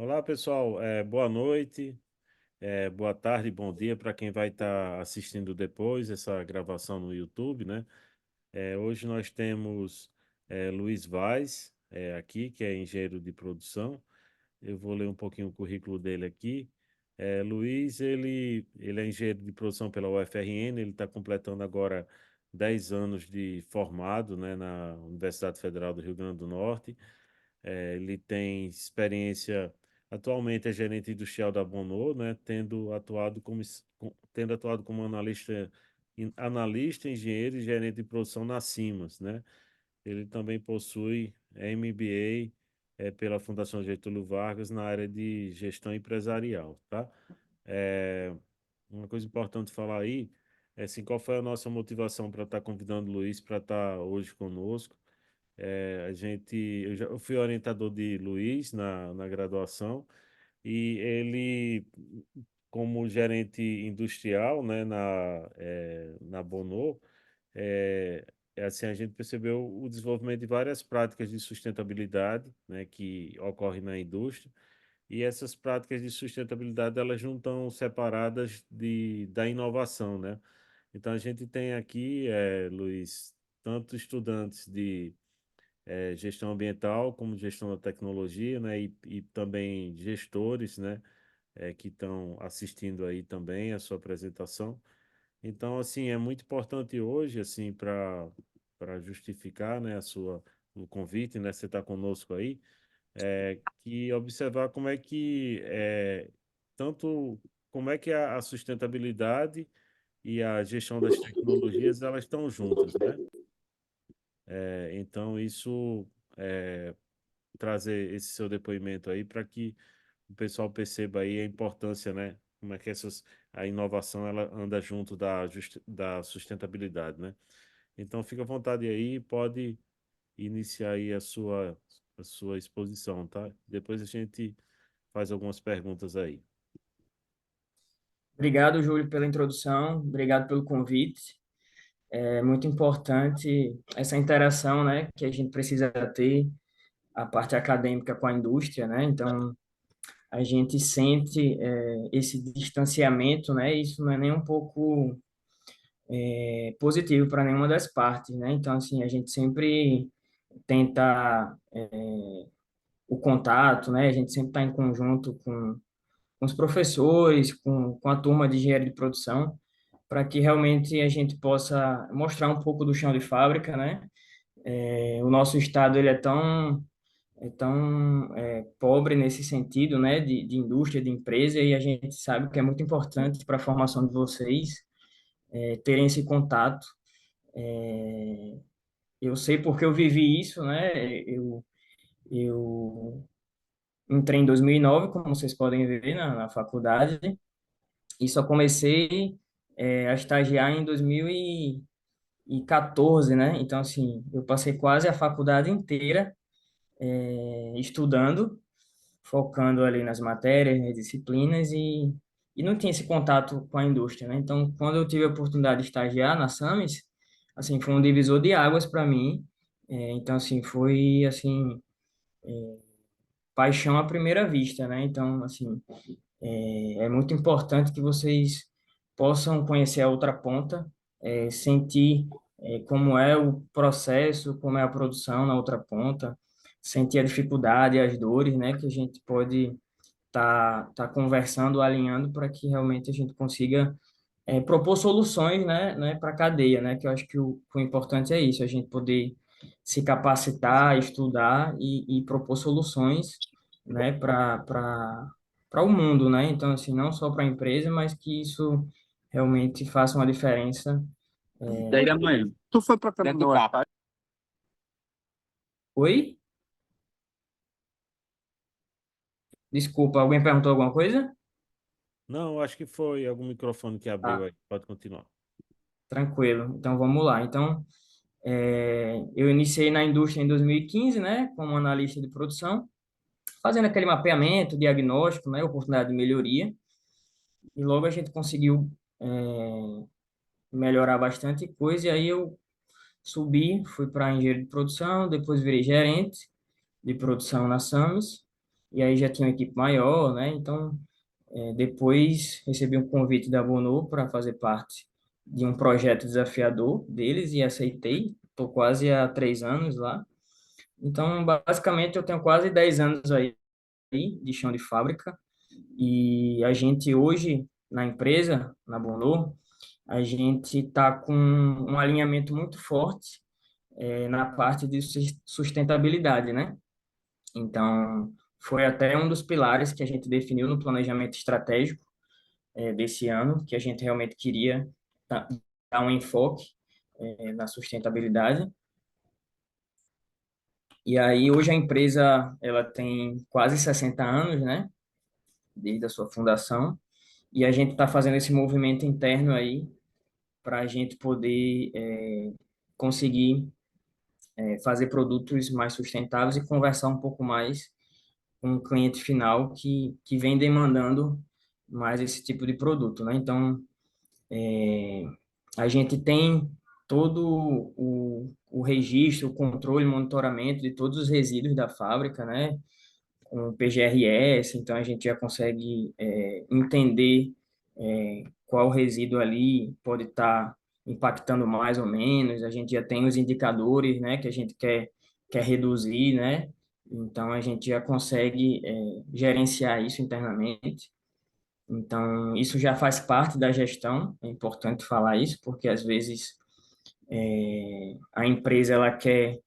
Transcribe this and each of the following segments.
Olá, pessoal. Boa noite, boa tarde, bom dia para quem vai estar assistindo depois essa gravação no YouTube, né? Hoje nós temos Luiz Vaz aqui, que é engenheiro de produção. Eu vou ler um pouquinho o currículo dele aqui. Luiz, ele é engenheiro de produção pela UFRN, ele está completando agora 10 anos de formado, né, na Universidade Federal do Rio Grande do Norte. Ele tem experiência, atualmente é gerente industrial da Bono, né, tendo atuado como analista, engenheiro e gerente de produção na Siemens, né? Ele também possui MBA pela Fundação Getúlio Vargas na área de gestão empresarial, tá? É, uma coisa importante falar aí é assim, qual foi a nossa motivação para estar convidando o Luiz para estar hoje conosco. Eu fui orientador de Luiz na graduação e ele, como gerente industrial, né, na Bono, é, assim, a gente percebeu o desenvolvimento de várias práticas de sustentabilidade, né, que ocorrem na indústria, e essas práticas de sustentabilidade, elas não estão separadas da inovação, né? Então, a gente tem aqui, Luiz, tanto estudantes de gestão ambiental, como gestão da tecnologia, né, e também gestores, né, que estão assistindo aí também a sua apresentação. Então, assim, é muito importante hoje, assim, para justificar, né, o convite, né, você está conosco aí, que observar tanto como é que a sustentabilidade e a gestão das tecnologias, elas estão juntas, né? Então, isso é, trazer esse seu depoimento aí para que o pessoal perceba aí a importância, né? Como é que a inovação ela anda junto da sustentabilidade, né? Então fica à vontade aí, pode iniciar aí a sua exposição, tá? Depois a gente faz algumas perguntas aí. Obrigado, Júlio, pela introdução, obrigado pelo convite. É muito importante essa interação, né, que a gente precisa ter, a parte acadêmica com a indústria, né? Então, a gente sente esse distanciamento, né? Isso não é nem um pouco positivo para nenhuma das partes, né? Então, assim, a gente sempre tenta o contato, né? A gente sempre está em conjunto com os professores, com a turma de engenharia de produção, para que realmente a gente possa mostrar um pouco do chão de fábrica, né? O nosso estado ele é tão pobre nesse sentido, né? De indústria, de empresa, e a gente sabe que é muito importante para a formação de vocês terem esse contato. Eu sei porque eu vivi isso, né? Eu entrei em 2009, como vocês podem ver na faculdade, e só comecei a estagiar em 2014, né? Então, assim, eu passei quase a faculdade inteira estudando, focando ali nas matérias, nas disciplinas e não tinha esse contato com a indústria, né? Então, quando eu tive a oportunidade de estagiar na Sames, assim, foi um divisor de águas para mim. Então, assim, foi, assim, paixão à primeira vista, né? Então, assim, é muito importante que vocês possam conhecer a outra ponta, sentir como é o processo, como é a produção na outra ponta, sentir a dificuldade, as dores, né, que a gente pode tá conversando, alinhando para que realmente a gente consiga propor soluções, né, para a cadeia, né, que eu acho que o importante é isso, a gente poder se capacitar, estudar e propor soluções, né, para o mundo, né? Então, assim, não só para a empresa, mas que isso realmente faça uma diferença. E aí, amanhã? Tu foi pra Campo Norte? Oi? Desculpa, alguém perguntou alguma coisa? Não, acho que foi algum microfone que abriu Ah, aí. Pode continuar. tranquilo. Então, vamos lá. Então, eu iniciei na indústria em 2015, né, como analista de produção, fazendo aquele mapeamento, diagnóstico, né, oportunidade de melhoria. E logo a gente conseguiu melhorar bastante coisa. E aí eu subi, fui para engenheiro de produção, depois virei gerente de produção na Sames. e aí já tinha uma equipe maior, né? Então, depois recebi um convite da Bono para fazer parte de um projeto desafiador deles e aceitei. Estou quase há 3 anos lá. Então, basicamente, eu tenho quase 10 anos aí de chão de fábrica. E a gente hoje, na empresa, na Bono, a gente está com um alinhamento muito forte na parte de sustentabilidade, né? Então, foi até um dos pilares que a gente definiu no planejamento estratégico desse ano, que a gente realmente queria dar um enfoque na sustentabilidade. E aí, hoje a empresa ela tem quase 60 anos, né? Desde a sua fundação. E a gente está fazendo esse movimento interno aí para a gente poder conseguir fazer produtos mais sustentáveis e conversar um pouco mais com o cliente final que vem demandando mais esse tipo de produto, né? Então, a gente tem todo o registro, o controle, monitoramento de todos os resíduos da fábrica, né? Com o PGRS, então a gente já consegue entender qual resíduo ali pode estar impactando mais ou menos, a gente já tem os indicadores, né, que a gente quer reduzir, né, então a gente já consegue gerenciar isso internamente. Então, isso já faz parte da gestão, é importante falar isso, porque às vezes a empresa ela quer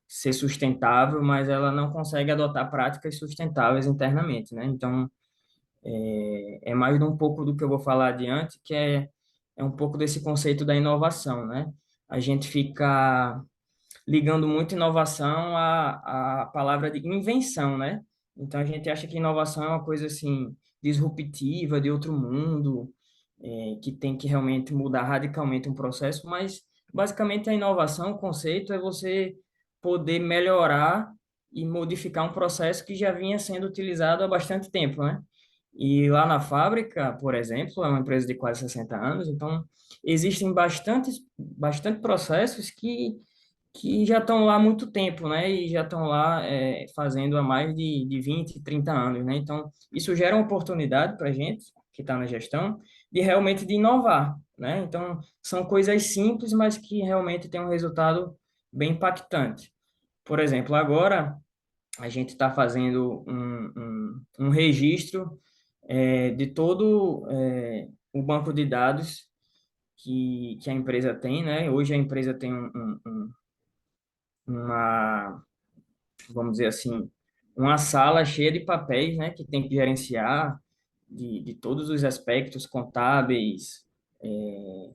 ser sustentável, mas ela não consegue adotar práticas sustentáveis internamente, né? Então, é mais um pouco do que eu vou falar adiante, que é um pouco desse conceito da inovação, né? A gente fica ligando muito inovação à palavra de invenção, né? Então a gente acha que inovação é uma coisa assim disruptiva, de outro mundo, que tem que realmente mudar radicalmente um processo, mas basicamente a inovação, o conceito é você poder melhorar e modificar um processo que já vinha sendo utilizado há bastante tempo, né? E lá na fábrica, por exemplo, é uma empresa de quase 60 anos, então existem bastante processos que já estão lá há muito tempo, né? E já estão lá fazendo há mais de 20, 30 anos, né? Então, isso gera uma oportunidade para a gente, que está na gestão, de realmente de inovar, né? Então, são coisas simples, mas que realmente têm um resultado bem impactante. Por exemplo, agora a gente está fazendo um registro de todo o banco de dados que a empresa tem, né? Hoje a empresa tem uma, vamos dizer assim, uma sala cheia de papéis, né? Que tem que gerenciar de todos os aspectos contábeis,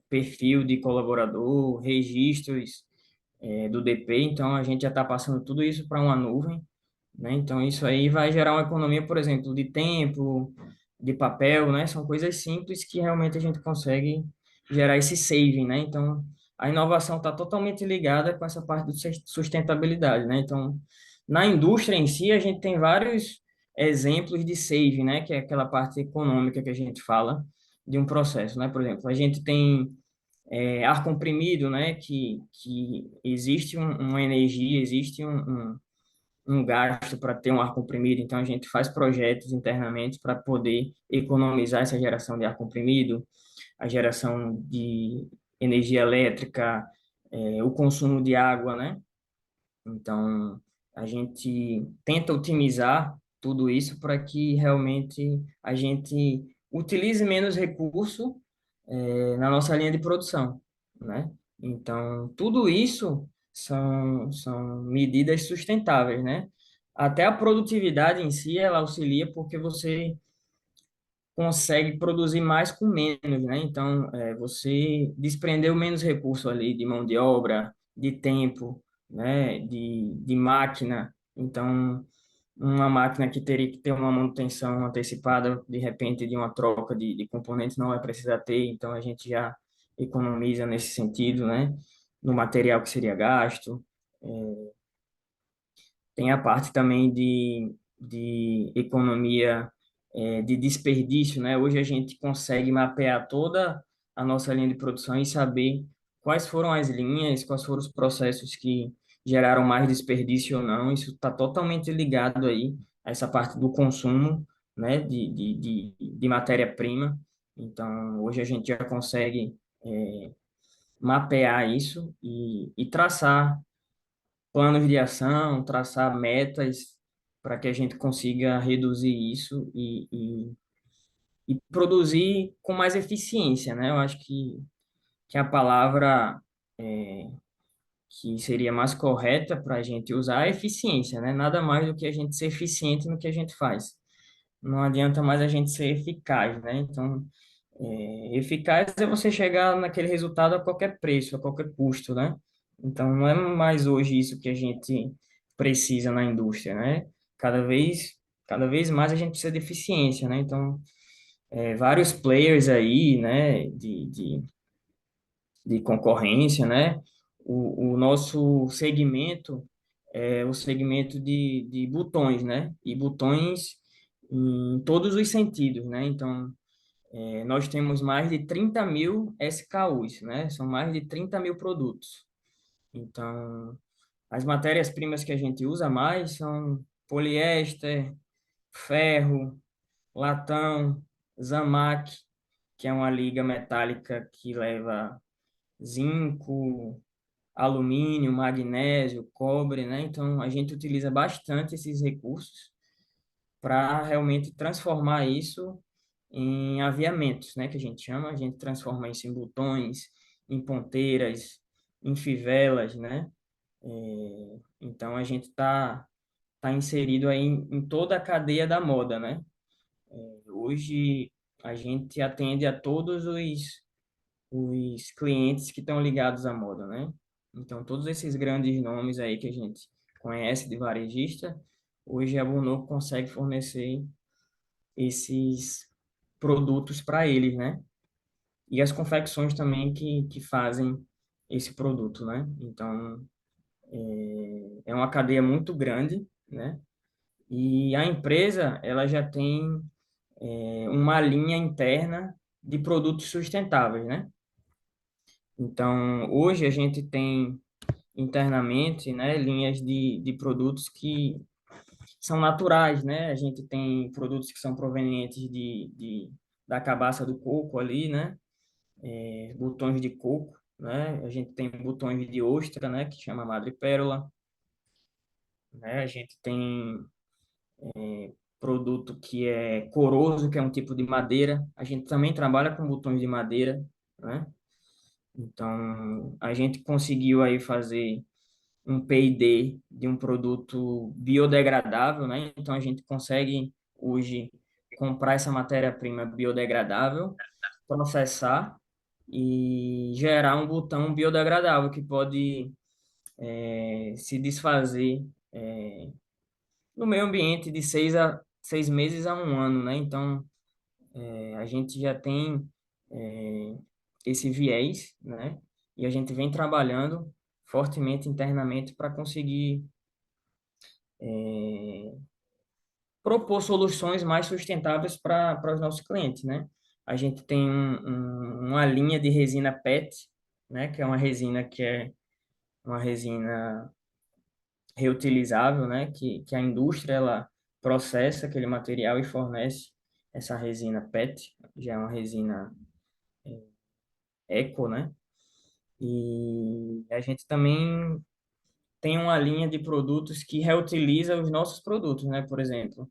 perfil de colaborador, registros do DP. Então a gente já está passando tudo isso para uma nuvem, né? Então, isso aí vai gerar uma economia, por exemplo, de tempo, de papel, né? São coisas simples que realmente a gente consegue gerar esse saving, né? Então, a inovação está totalmente ligada com essa parte de sustentabilidade, né? Então, na indústria em si, a gente tem vários exemplos de saving, né? Que é aquela parte econômica que a gente fala de um processo, né? Por exemplo, a gente tem ar comprimido, né? Que existe uma energia, existe um gasto para ter um ar comprimido, então a gente faz projetos internamente para poder economizar essa geração de ar comprimido, a geração de energia elétrica, o consumo de água, né? Então, a gente tenta otimizar tudo isso para que realmente a gente utilize menos recurso, na nossa linha de produção, né? Então, tudo isso são medidas sustentáveis, né? Até a produtividade em si, ela auxilia porque você consegue produzir mais com menos, né? Então, você desprendeu menos recurso ali de mão de obra, de tempo, né? De máquina. Então, uma máquina que teria que ter uma manutenção antecipada, de repente, de uma troca de componentes, não vai precisar ter, então a gente já economiza nesse sentido, né? No material que seria gasto. Tem a parte também de economia, de desperdício, né? Hoje a gente consegue mapear toda a nossa linha de produção e saber quais foram as linhas, quais foram os processos que geraram mais desperdício ou não. Isso está totalmente ligado aí essa parte do consumo, né, de matéria-prima. Então, hoje a gente já consegue mapear isso e traçar planos de ação, traçar metas para que a gente consiga reduzir isso e produzir com mais eficiência, né? Eu acho que a palavra que seria mais correta para a gente usar é eficiência, né? Nada mais do que a gente ser eficiente no que a gente faz. Não adianta mais a gente ser eficaz, né? Então, eficaz é você chegar naquele resultado a qualquer preço, a qualquer custo, né? Então, não é mais hoje isso que a gente precisa na indústria, né? Cada vez, cada vez mais a gente precisa de eficiência, né? Então, vários players aí, né, de concorrência, né? O nosso segmento é o segmento de botões, né? E botões em todos os sentidos, né? Então, nós temos mais de 30 mil SKUs, né? São mais de 30 mil produtos. Então, as matérias-primas que a gente usa mais são poliéster, ferro, latão, Zamac, que é uma liga metálica que leva zinco, alumínio, magnésio, cobre, né? Então, a gente utiliza bastante esses recursos para realmente transformar isso em aviamentos, né, que a gente chama, a gente transforma isso em botões, em ponteiras, em fivelas, né? Então a gente tá inserido aí em toda a cadeia da moda, né? Hoje a gente atende a todos os clientes que estão ligados à moda, né? Então todos esses grandes nomes aí que a gente conhece de varejista, hoje a Bonobo consegue fornecer esses produtos para eles, né? E as confecções também que fazem esse produto, né? Então, é uma cadeia muito grande, né? E a empresa, ela já tem uma linha interna de produtos sustentáveis, né? Então, hoje a gente tem internamente, né, linhas de produtos que são naturais, né? A gente tem produtos que são provenientes da cabaça do coco ali, né? Botões de coco, né? A gente tem botões de ostra, né? Que chama madrepérola, né? A gente tem produto que é coroso, que é um tipo de madeira. A gente também trabalha com botões de madeira, né? Então, a gente conseguiu aí fazer um P&D de um produto biodegradável, né? Então, a gente consegue hoje comprar essa matéria-prima biodegradável, processar e gerar um botão biodegradável que pode se desfazer no meio ambiente de 6 meses a um ano, né? Então, a gente já tem é, esse viés, né? E a gente vem trabalhando fortemente internamente para conseguir propor soluções mais sustentáveis para os nossos clientes, né? A gente tem uma linha de resina PET, né? Que é uma resina uma resina reutilizável, né? Que a indústria ela processa aquele material e fornece essa resina PET, já é uma resina eco, né? E a gente também tem uma linha de produtos que reutiliza os nossos produtos, né? Por exemplo,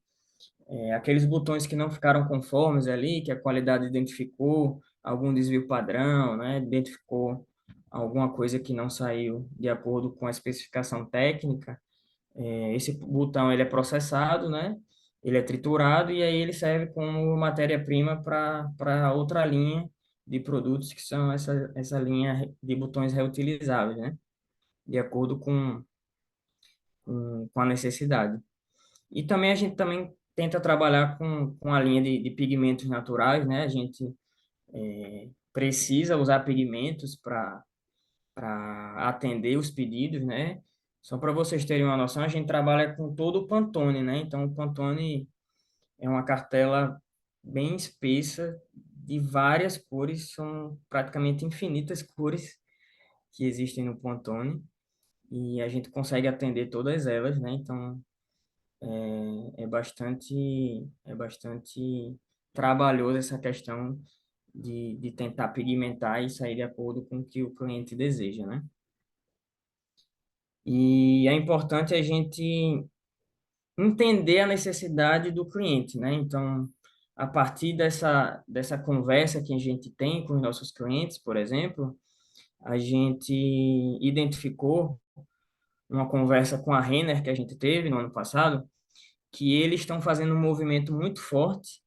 aqueles botões que não ficaram conformes ali, que a qualidade identificou algum desvio padrão, né? Identificou alguma coisa que não saiu de acordo com a especificação técnica. Esse botão ele é processado, né? Ele é triturado e aí ele serve como matéria-prima para outra linha de produtos que são essa linha de botões reutilizáveis, né? De acordo com a necessidade. E também a gente também tenta trabalhar com a linha de pigmentos naturais, né? A gente precisa usar pigmentos para atender os pedidos, né? Só para vocês terem uma noção, a gente trabalha com todo o Pantone, né? Então, o Pantone é uma cartela bem espessa, de várias cores, são praticamente infinitas cores que existem no Pantone, e a gente consegue atender todas elas, né? Então, é bastante trabalhoso essa questão de tentar pigmentar e sair de acordo com o que o cliente deseja, né? E é importante a gente entender a necessidade do cliente, né? Então, a partir dessa conversa que a gente tem com os nossos clientes, por exemplo, a gente identificou uma conversa com a Renner que a gente teve no ano passado, que eles estão fazendo um movimento muito forte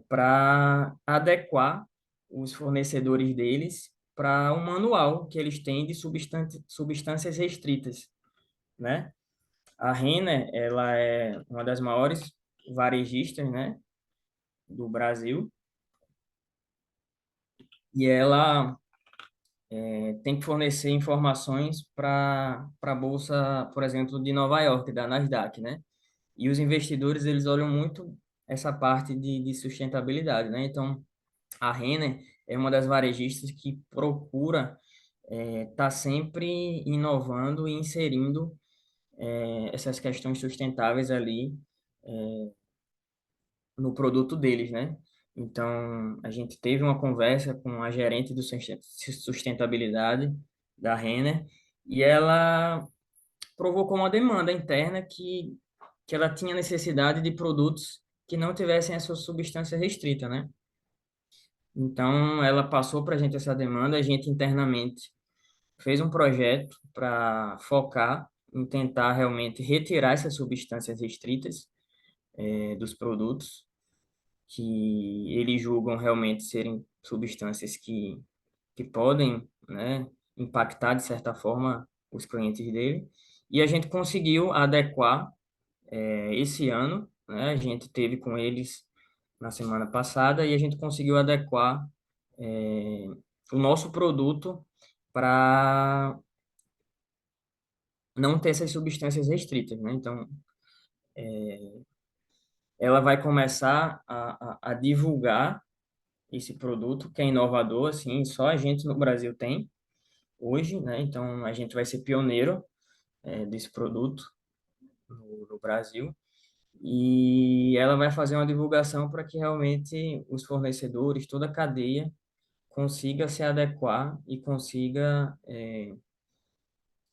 para adequar os fornecedores deles para um manual que eles têm de substâncias restritas, né? A Renner, ela é uma das maiores varejistas, né, do Brasil, e ela tem que fornecer informações para a bolsa, por exemplo, de Nova York, da Nasdaq, né? E os investidores, eles olham muito essa parte de sustentabilidade, né? Então, a Renner é uma das varejistas que procura estar sempre inovando e inserindo essas questões sustentáveis ali no produto deles, né? Então, a gente teve uma conversa com a gerente do sustentabilidade da Renner e ela provocou uma demanda interna que ela tinha necessidade de produtos que não tivessem essa substância restrita, né? Então, ela passou para a gente essa demanda, a gente internamente fez um projeto para focar em tentar realmente retirar essas substâncias restritas dos produtos que eles julgam realmente serem substâncias que podem, né, impactar de certa forma os clientes dele. E a gente conseguiu adequar esse ano, né, a gente teve com eles na semana passada e a gente conseguiu adequar é, o nosso produto para não ter essas substâncias restritas, né? Então, ela vai começar a divulgar esse produto que é inovador, assim, só a gente no Brasil tem hoje, né? Então a gente vai ser pioneiro desse produto no Brasil e ela vai fazer uma divulgação para que realmente os fornecedores, toda a cadeia consiga se adequar e consiga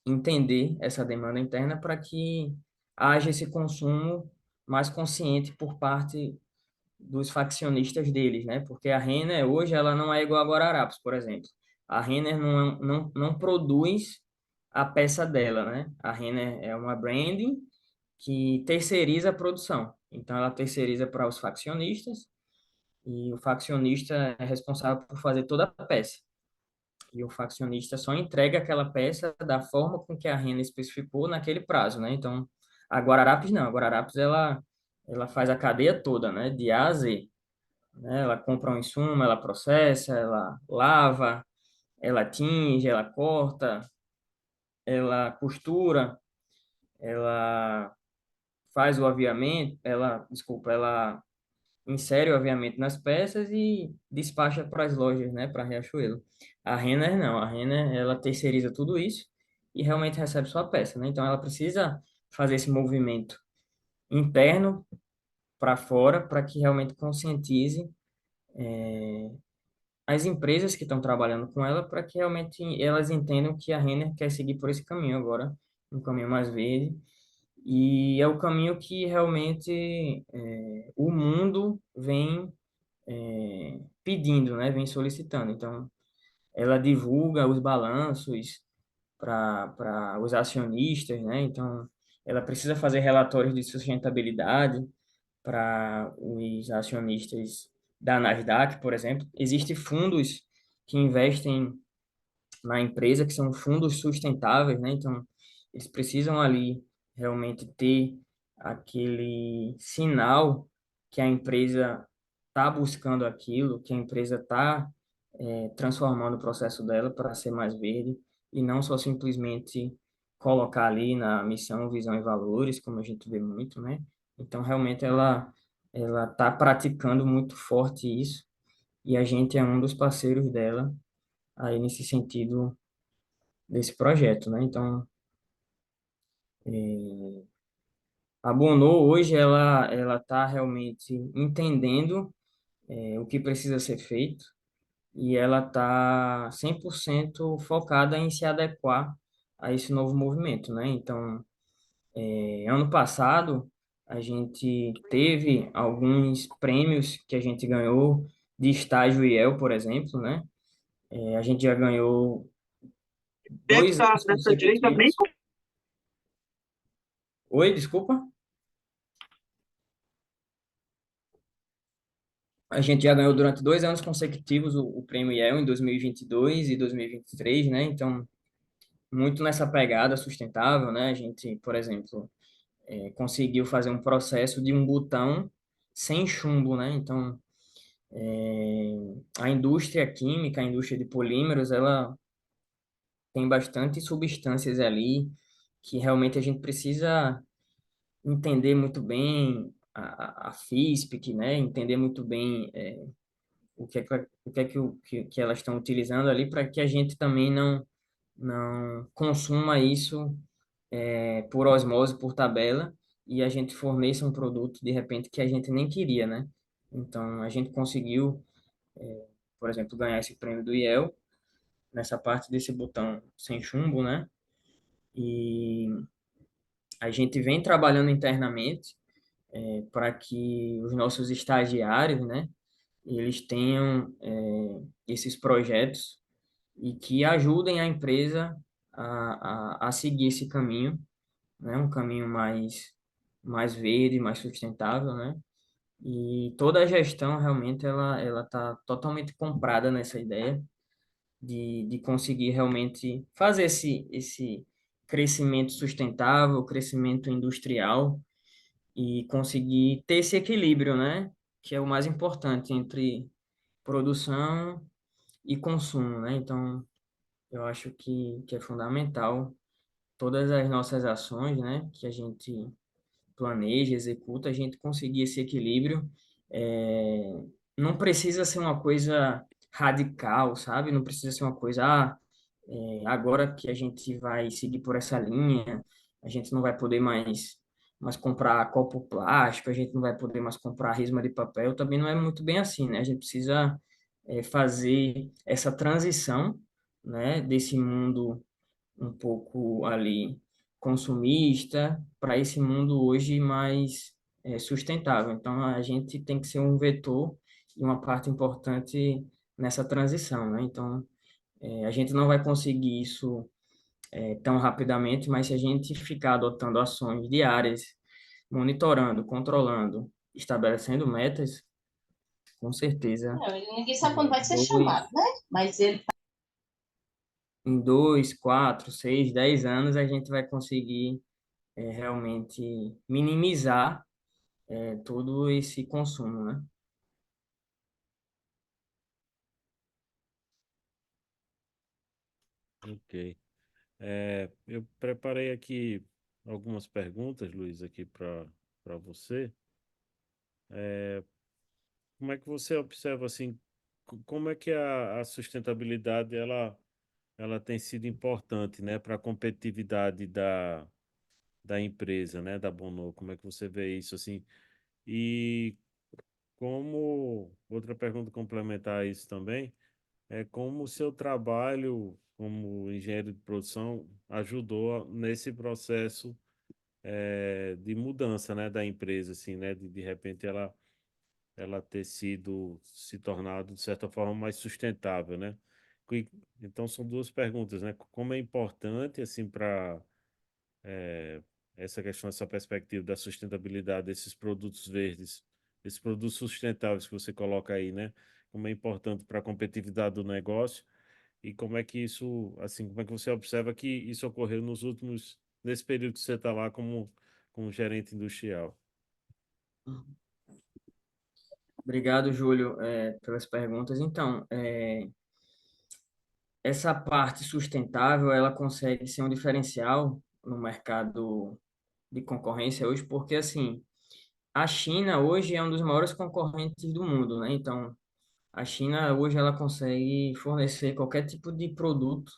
entender essa demanda interna para que haja esse consumo mais consciente por parte dos faccionistas deles, né? Porque a Renner hoje ela não é igual a Guararapes, por exemplo. A Renner não produz a peça dela, né? A Renner é uma branding que terceiriza a produção. Então ela terceiriza para os faccionistas e o faccionista é responsável por fazer toda a peça. E o faccionista só entrega aquela peça da forma com que a Renner especificou naquele prazo, né? Então a Guararapes não, a Guararapes ela faz a cadeia toda, né? De A a Z, né? Ela compra um insumo, ela processa, ela lava, ela tinge, ela corta, ela costura, ela faz o aviamento, desculpa, ela insere o aviamento nas peças e despacha para as lojas, né, para Riachuelo. A Renner não, a Renner ela terceiriza tudo isso e realmente recebe sua peça, né? Então ela precisa fazer esse movimento interno para fora para que realmente conscientize as empresas que estão trabalhando com ela para que realmente elas entendam que a Renner quer seguir por esse caminho agora, um caminho mais verde, e é o caminho que realmente o mundo vem pedindo, né? Vem solicitando. Então, ela divulga os balanços para os acionistas, né? Então, ela precisa fazer relatórios de sustentabilidade para os acionistas da Nasdaq, por exemplo. Existem fundos que investem na empresa, que são fundos sustentáveis, né? Então, eles precisam ali realmente ter aquele sinal que a empresa está buscando aquilo, que a empresa está transformando o processo dela para ser mais verde e não só simplesmente colocar ali na missão, visão e valores, como a gente vê muito, né? Então, realmente, ela está praticando muito forte isso e a gente é um dos parceiros dela aí nesse sentido desse projeto, né? Então, A Bono hoje ela está realmente entendendo o que precisa ser feito e ela está 100% focada em se adequar a esse novo movimento, né? Então, ano passado, a gente teve alguns prêmios que a gente ganhou de estágio IEL, por exemplo, né? A gente já ganhou Deve 2 anos estar nessa direita bem. consecutivos. Oi, desculpa. A gente já ganhou durante 2 anos consecutivos o prêmio IEL em 2022 e 2023, né? Então, muito nessa pegada sustentável, né? A gente, por exemplo, conseguiu fazer um processo de um botão sem chumbo, né? Então, a indústria química, a indústria de polímeros, ela tem bastante substâncias ali que realmente a gente precisa entender muito bem a FISP, né? Entender muito bem o que é que elas estão utilizando ali para que a gente também não consuma isso por osmose, por tabela, e a gente forneça um produto de repente que a gente nem queria, né? Então, a gente conseguiu, por exemplo, ganhar esse prêmio do IEL nessa parte desse botão sem chumbo, né? E a gente vem trabalhando internamente para que os nossos estagiários, né, eles tenham esses projetos e que ajudem a empresa a seguir esse caminho, né, um caminho mais verde, mais sustentável, né? E toda a gestão realmente ela está totalmente comprada nessa ideia de conseguir realmente fazer esse crescimento sustentável, crescimento industrial e conseguir ter esse equilíbrio, né? Que é o mais importante entre produção e consumo, né? Então, eu acho que é fundamental todas as nossas ações, né? Que a gente planeja, executa, a gente conseguir esse equilíbrio. É, não precisa ser uma coisa radical, sabe? Não precisa ser uma coisa, agora que a gente vai seguir por essa linha, a gente não vai poder mais comprar copo plástico, a gente não vai poder mais comprar resma de papel, também não é muito bem assim, né? A gente precisa fazer essa transição, né, desse mundo um pouco ali consumista para esse mundo hoje mais sustentável. Então, a gente tem que ser um vetor e uma parte importante nessa transição, né? Então, a gente não vai conseguir isso tão rapidamente, mas se a gente ficar adotando ações diárias, monitorando, controlando, estabelecendo metas, com certeza, Não, ninguém sabe quando vai ser chamado, dois, né? Mas ele em 2, 4, 6, 10 anos, a gente vai conseguir realmente minimizar todo esse consumo, né? Ok. Eu preparei aqui algumas perguntas, Luiz, aqui para você. Como é que você observa assim, como é que a sustentabilidade ela tem sido importante, né, para a competitividade da empresa, né, da Bono? Como é que você vê isso assim? E como outra pergunta complementar a isso também, é como o seu trabalho como engenheiro de produção ajudou nesse processo de mudança, né, da empresa, assim, né, de repente ela ter sido se tornado de certa forma mais sustentável, né? E- Então são duas perguntas, né? Como é importante assim para essa questão, essa perspectiva da sustentabilidade desses produtos verdes, esses produtos sustentáveis que você coloca aí, né? Como é importante para a competitividade do negócio e como é que isso, assim, como é que você observa que isso ocorreu nesse período que você está lá como gerente industrial? Obrigado, Júlio, pelas perguntas. Então, essa parte sustentável, ela consegue ser um diferencial no mercado de concorrência hoje, porque, assim, a China hoje é um dos maiores concorrentes do mundo, né? Então, a China hoje ela consegue fornecer qualquer tipo de produto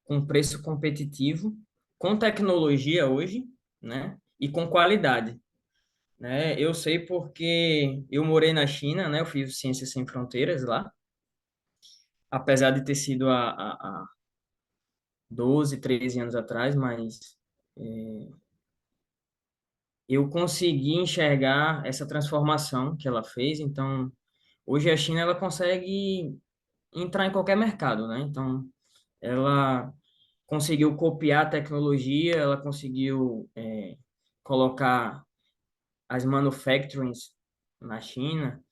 com preço competitivo com tecnologia hoje, né? E com qualidade, né? Eu sei porque eu morei na China, né? Eu fiz Ciências Sem Fronteiras lá, apesar de ter sido há 12, 13 anos atrás, mas eu consegui enxergar essa transformação que ela fez. Então, hoje a China ela consegue entrar em qualquer mercado, né? Então, ela conseguiu copiar a tecnologia, ela conseguiu colocar as manufacturings na China.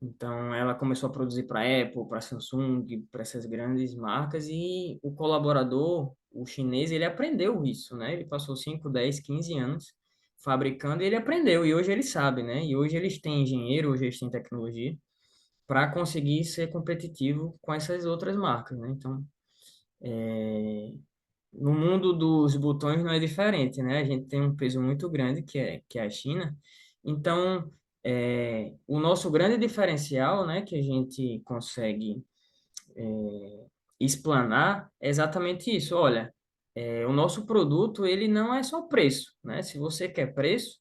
Então, ela começou a produzir para Apple, para Samsung, para essas grandes marcas, e o colaborador, o chinês, ele aprendeu isso, né? Ele passou 5, 10, 15 anos fabricando e ele aprendeu, e hoje ele sabe, né? E hoje eles têm engenheiro, hoje eles têm tecnologia para conseguir ser competitivo com essas outras marcas, né? Então, no mundo dos botões não é diferente, né? A gente tem um peso muito grande que é a China. Então, o nosso grande diferencial, né, que a gente consegue explanar é exatamente isso. Olha, o nosso produto ele não é só preço, né? Se você quer preço,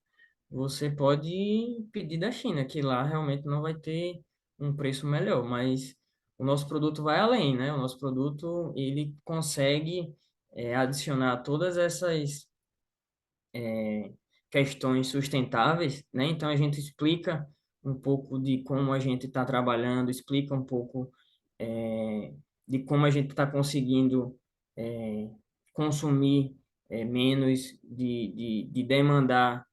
você pode pedir da China, que lá realmente não vai ter um preço melhor, mas o nosso produto vai além, né? O nosso produto ele consegue adicionar todas essas questões sustentáveis, né? Então a gente explica um pouco de como a gente está trabalhando, explica um pouco é, de como a gente está conseguindo é, consumir menos, de demandar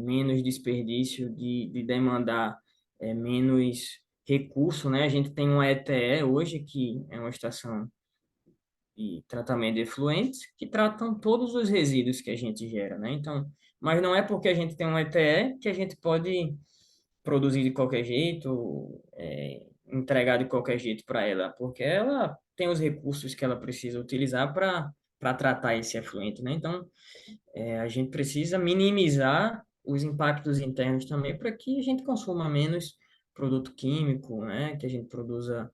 menos desperdício, de demandar menos recurso, né? A gente tem uma ETE hoje, que é uma estação de tratamento de efluentes, que tratam todos os resíduos que a gente gera, né? Então, mas não é porque a gente tem um ETE que a gente pode produzir de qualquer jeito, entregar de qualquer jeito para ela, porque ela tem os recursos que ela precisa utilizar para tratar esse efluente, né? Então, a gente precisa minimizar os impactos internos também para que a gente consuma menos produto químico, né? Que a gente produza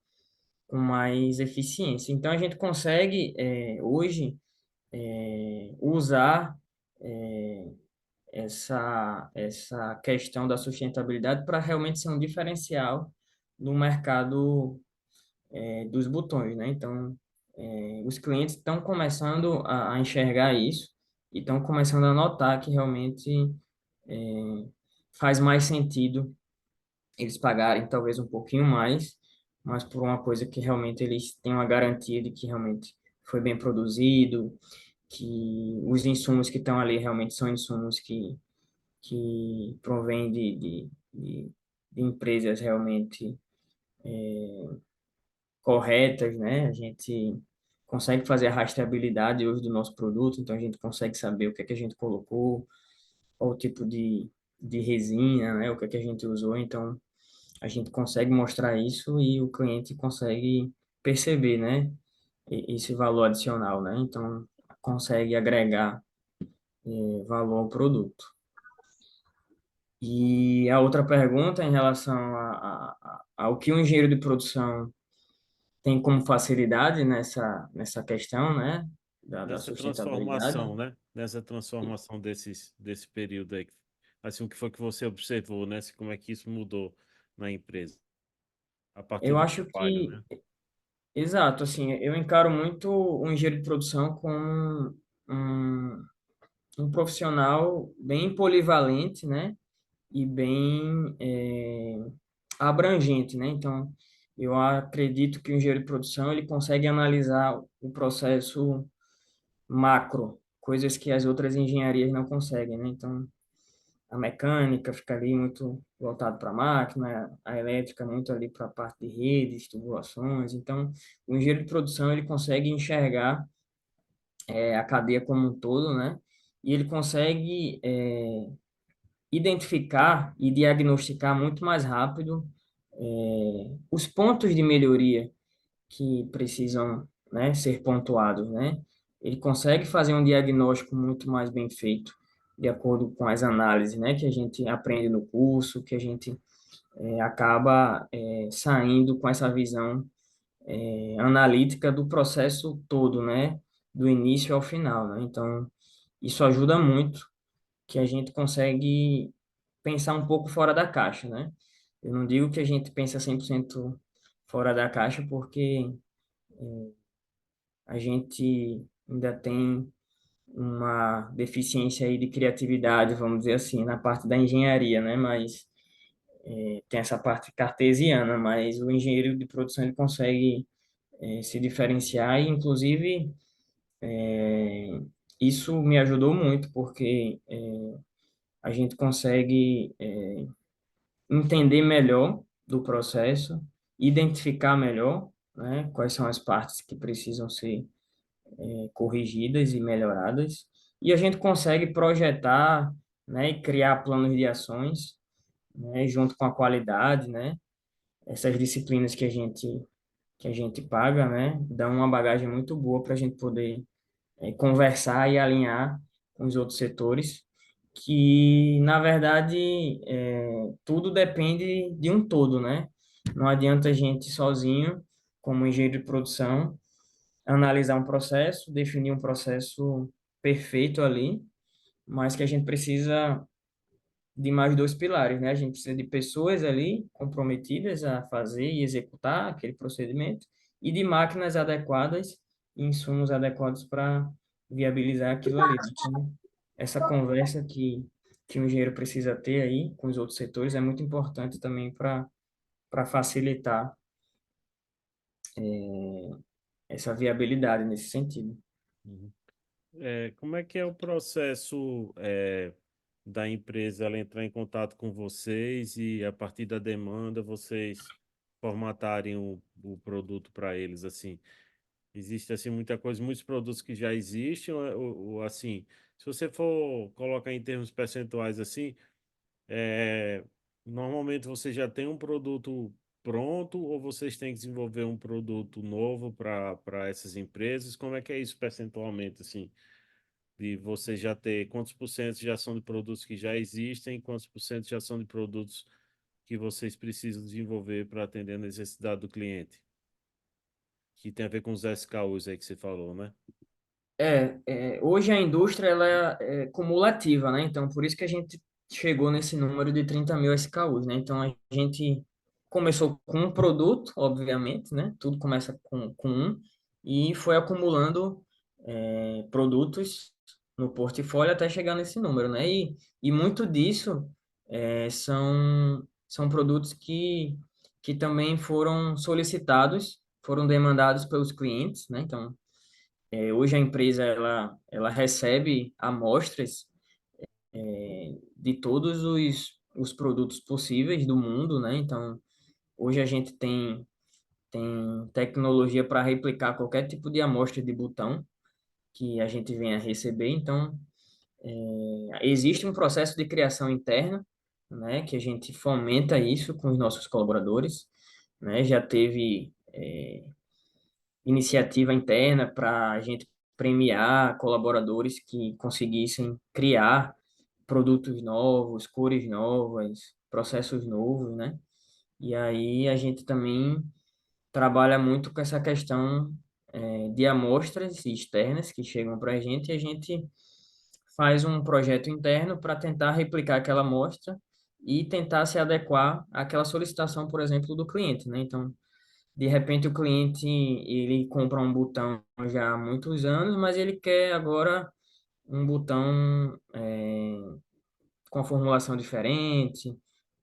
com mais eficiência. Então, a gente consegue, hoje, usar essa questão da sustentabilidade para realmente ser um diferencial no mercado, dos botões, né? Então, os clientes estão começando a enxergar isso e estão começando a notar que realmente faz mais sentido eles pagarem talvez um pouquinho mais, mas por uma coisa que realmente eles têm uma garantia de que realmente foi bem produzido, que os insumos que estão ali realmente são insumos que provém de empresas realmente corretas, né? A gente consegue fazer a rastreabilidade hoje do nosso produto, então a gente consegue saber o que é que a gente colocou, qual o tipo de resina, né? O que é que a gente usou, então a gente consegue mostrar isso e o cliente consegue perceber, né? Esse valor adicional, né? Então consegue agregar valor ao produto. E a outra pergunta em relação ao que um engenheiro de produção tem como facilidade nessa questão, né, da Nessa sustentabilidade. transformação, né? Nessa transformação desse período aí. Assim, o que foi que você observou, né? Como é que isso mudou na empresa? A partir Eu do acho trabalho, que, né? exato, assim, eu encaro muito o engenheiro de produção como um, um profissional bem polivalente, né, e bem abrangente, né? Então, eu acredito que o engenheiro de produção ele consegue analisar o processo macro, coisas que as outras engenharias não conseguem, né? Então, a mecânica fica ali muito voltado para a máquina, a elétrica muito ali para a parte de redes, tubulações. Então, o engenheiro de produção ele consegue enxergar a cadeia como um todo, né? E ele consegue identificar e diagnosticar muito mais rápido os pontos de melhoria que precisam, né, ser pontuados, né? Ele consegue fazer um diagnóstico muito mais bem feito, de acordo com as análises, né, que a gente aprende no curso, que a gente acaba saindo com essa visão analítica do processo todo, né? do início ao final, né? Então, isso ajuda muito, que a gente consegue pensar um pouco fora da caixa, né? Eu não digo que a gente pensa 100% fora da caixa, porque a gente ainda tem uma deficiência aí de criatividade, vamos dizer assim, na parte da engenharia, né? Mas tem essa parte cartesiana, mas o engenheiro de produção ele consegue se diferenciar e, inclusive, isso me ajudou muito, porque a gente consegue entender melhor do processo, identificar melhor, né, quais são as partes que precisam ser corrigidas e melhoradas, e a gente consegue projetar, né, e criar planos de ações, né, junto com a qualidade, né, essas disciplinas que a gente paga, né, dão uma bagagem muito boa para a gente poder conversar e alinhar com os outros setores, que, na verdade, tudo depende de um todo, né? Não adianta a gente sozinho, como engenheiro de produção, analisar um processo, definir um processo perfeito ali, mas que a gente precisa de mais dois pilares, né? A gente precisa de pessoas ali comprometidas a fazer e executar aquele procedimento e de máquinas adequadas e insumos adequados para viabilizar aquilo ali, né? Então, essa conversa que o engenheiro precisa ter aí com os outros setores é muito importante também para facilitar essa viabilidade nesse sentido. Uhum. Como é que é o processo da empresa ela entrar em contato com vocês e a partir da demanda vocês formatarem o produto para eles assim? Existe assim muita coisa, muitos produtos que já existem, assim, se você for colocar em termos percentuais assim, é, normalmente você já tem um produto pronto ou vocês têm que desenvolver um produto novo para essas empresas? Como é que é isso percentualmente assim? De você já ter quantos por cento já são de produtos que já existem, quantos por cento já são de produtos que vocês precisam desenvolver para atender a necessidade do cliente? Que tem a ver com os SKUs aí que você falou, né? Hoje a indústria ela é cumulativa, né? Então, por isso que a gente chegou nesse número de 30 mil SKUs, né? Então, a gente começou com um produto, obviamente, né? Tudo começa com um, e foi acumulando produtos no portfólio até chegar nesse número, né? E muito disso são produtos que também foram solicitados, foram demandados pelos clientes, né? Então, hoje a empresa ela recebe amostras de todos os produtos possíveis do mundo, né? Então, hoje a gente tem tecnologia para replicar qualquer tipo de amostra de botão que a gente venha receber. Então, existe um processo de criação interna, né? Que a gente fomenta isso com os nossos colaboradores, né? Já teve iniciativa interna para a gente premiar colaboradores que conseguissem criar produtos novos, cores novas, processos novos, né? E aí a gente também trabalha muito com essa questão de amostras externas que chegam para a gente e a gente faz um projeto interno para tentar replicar aquela amostra e tentar se adequar àquela solicitação, por exemplo, do cliente, né? Então, de repente o cliente ele compra um botão já há muitos anos, mas ele quer agora um botão com a formulação diferente,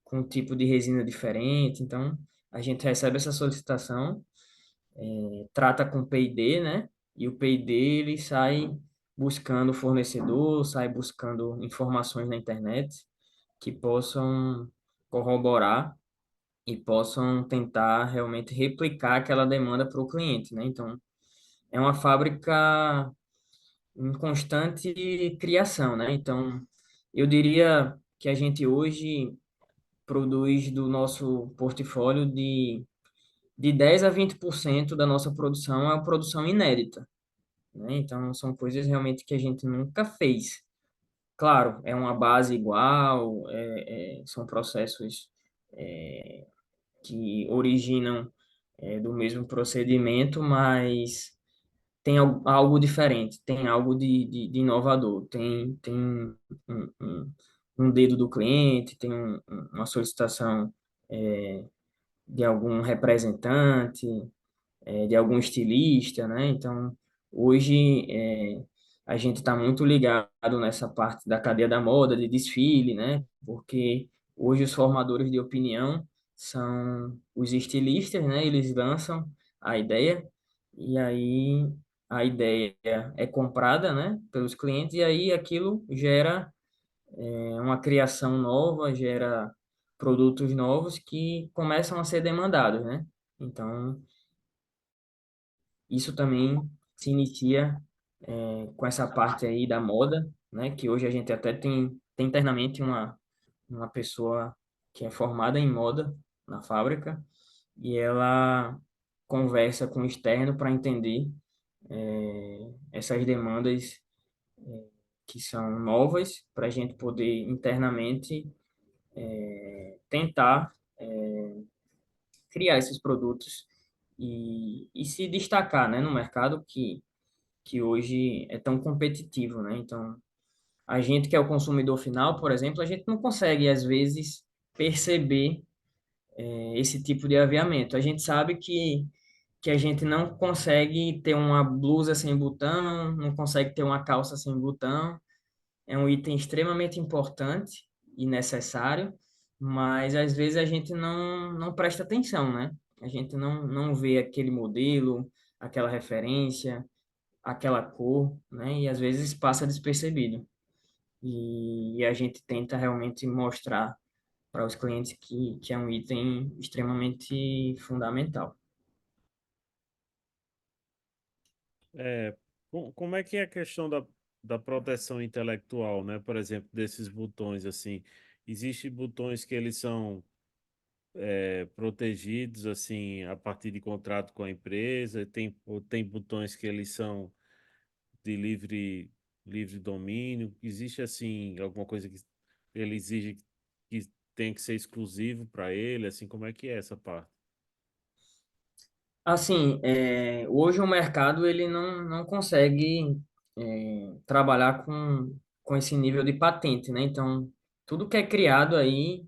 com um tipo de resina diferente. Então a gente recebe essa solicitação, trata com o P&D, né? E o P&D ele sai buscando o fornecedor, sai buscando informações na internet que possam corroborar e possam tentar realmente replicar aquela demanda para o cliente, né? Então, é uma fábrica em constante criação, né? Então, eu diria que a gente hoje produz do nosso portfólio de 10 a 20% da nossa produção é uma produção inédita, né? Então, são coisas realmente que a gente nunca fez. Claro, é uma base igual, são processos que originam do mesmo procedimento, mas tem algo diferente, tem algo de inovador, tem um dedo do cliente, tem uma solicitação de algum representante, de algum estilista, né? Então, hoje a gente está muito ligado nessa parte da cadeia da moda, de desfile, né? Porque hoje os formadores de opinião são os estilistas, né? Eles lançam a ideia e aí a ideia é comprada, né? Pelos clientes e aí aquilo gera uma criação nova, gera produtos novos que começam a ser demandados, né? Então, isso também se inicia com essa parte aí da moda, né? Que hoje a gente até tem internamente uma pessoa que é formada em moda na fábrica e ela conversa com o externo para entender essas demandas que são novas para a gente poder internamente tentar criar esses produtos e se destacar, né, no mercado que hoje é tão competitivo, né? Então, a gente que é o consumidor final, por exemplo, a gente não consegue, às vezes, perceber esse tipo de aviamento. A gente sabe que a gente não consegue ter uma blusa sem botão, não consegue ter uma calça sem botão. É um item extremamente importante e necessário, mas às vezes a gente não presta atenção, né? A gente não vê aquele modelo, aquela referência, aquela cor, né? E às vezes passa despercebido. E a gente tenta realmente mostrar para os clientes que é um item extremamente fundamental. É, como é que é a questão da proteção intelectual, né? Por exemplo, desses botões assim, existem botões que eles são protegidos assim a partir de contrato com a empresa, ou tem botões que eles são de livre domínio. Existe assim alguma coisa que ele exige que tem que ser exclusivo para ele, assim, como é que é essa parte? Assim, hoje o mercado ele não consegue trabalhar com esse nível de patente, né? Então, tudo que é criado aí,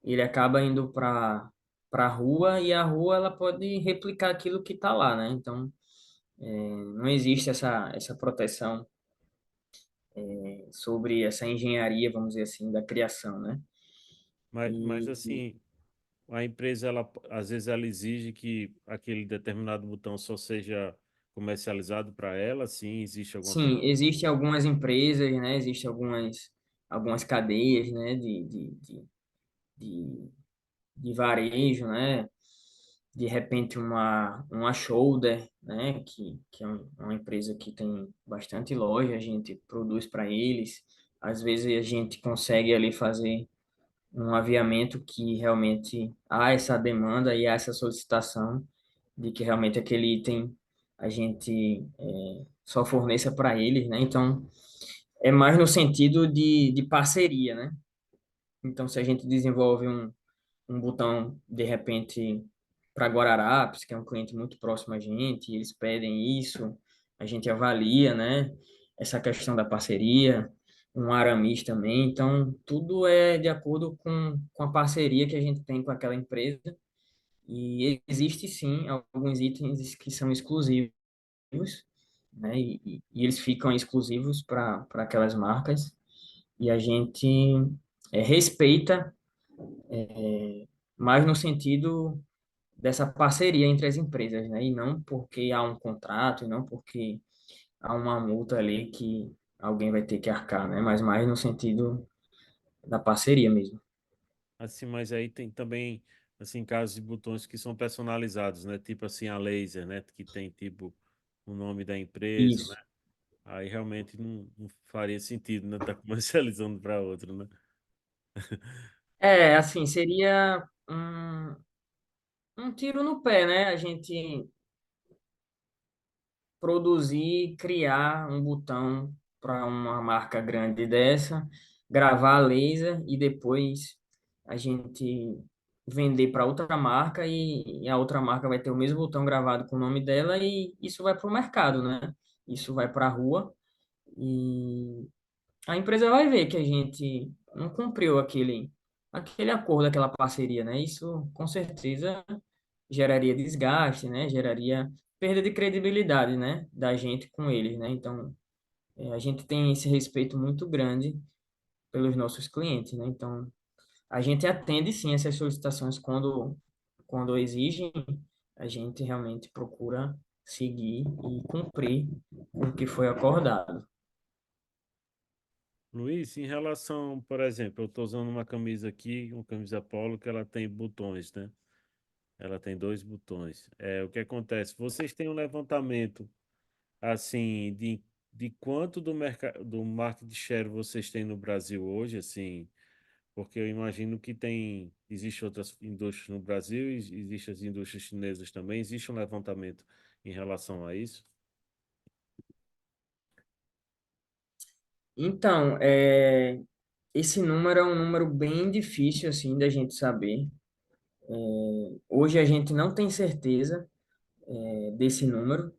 ele acaba indo para a rua e a rua ela pode replicar aquilo que está lá, né? Então, não existe essa proteção sobre essa engenharia, vamos dizer assim, da criação, né? Mas E assim, a empresa, ela, às vezes, ela exige que aquele determinado botão só seja comercializado para ela, sim, existe alguma coisa. sim, existem algumas empresas, né? Existem algumas cadeias, né? De, de varejo, né? De repente uma shoulder, né? Que é uma empresa que tem bastante loja, a gente produz para eles. Às vezes a gente consegue ali fazer um aviamento que realmente há essa demanda e há essa solicitação de que realmente aquele item a gente só forneça para eles, né? Então, é mais no sentido de parceria, né? Então, se a gente desenvolve um botão, de repente, para Guararapes, que é um cliente muito próximo a gente, e eles pedem isso, a gente avalia, né? Essa questão da parceria, um Aramis também. Então, tudo é de acordo com a parceria que a gente tem com aquela empresa. E existe, sim, alguns itens que são exclusivos, né? E eles ficam exclusivos para aquelas marcas. E a gente respeita mais no sentido dessa parceria entre as empresas, né? E não porque há um contrato, e não porque há uma multa ali que alguém vai ter que arcar, né? Mas mais no sentido da parceria mesmo. Assim, mas aí tem também, assim, casos de botões que são personalizados, né? Tipo assim, a laser, né? Que tem, tipo, o nome da empresa, né? Isso. Aí realmente não faria sentido, né? Tá comercializando para outro, né? Assim, seria um tiro no pé, né? A gente produzir, criar um botão para uma marca grande dessa, gravar a laser e depois a gente vender para outra marca e a outra marca vai ter o mesmo botão gravado com o nome dela e isso vai para o mercado, né? Isso vai para a rua e a empresa vai ver que a gente não cumpriu aquele acordo, aquela parceria, né? Isso com certeza geraria desgaste, né? Geraria perda de credibilidade, né? Da gente com eles, né? Então, a gente tem esse respeito muito grande pelos nossos clientes, né? Então, a gente atende sim essas solicitações quando exigem, a gente realmente procura seguir e cumprir com o que foi acordado. Luiz, em relação, por exemplo, eu estou usando uma camisa aqui, uma camisa polo, que ela tem botões, né? Ela tem dois botões. O que acontece? Vocês têm um levantamento, assim, de quanto do market share vocês têm no Brasil hoje, assim, porque eu imagino que existe outras indústrias no Brasil, existem as indústrias chinesas também, existe um levantamento em relação a isso? Então, esse número é um número bem difícil, assim, da gente saber. Hoje a gente não tem certeza, desse número.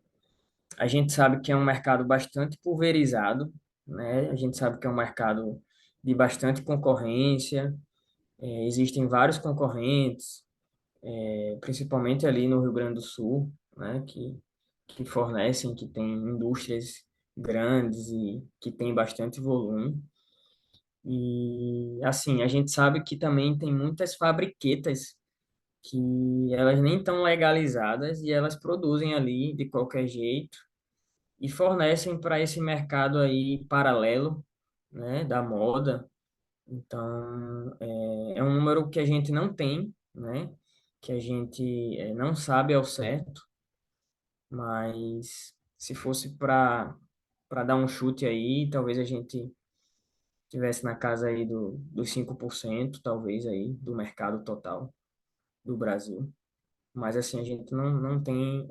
A gente sabe que é um mercado bastante pulverizado, né? A gente sabe que é um mercado de bastante concorrência. Existem vários concorrentes, principalmente ali no Rio Grande do Sul, né? Que fornecem, que têm indústrias grandes e que têm bastante volume. E assim, a gente sabe que também tem muitas fabriquetas que elas nem estão legalizadas e elas produzem ali de qualquer jeito e fornecem para esse mercado aí paralelo, né, da moda. Então, é um número que a gente não tem, né, que a gente não sabe ao certo, mas se fosse para dar um chute aí, talvez a gente tivesse na casa aí dos 5% talvez aí, do mercado total do Brasil. Mas assim, a gente não tem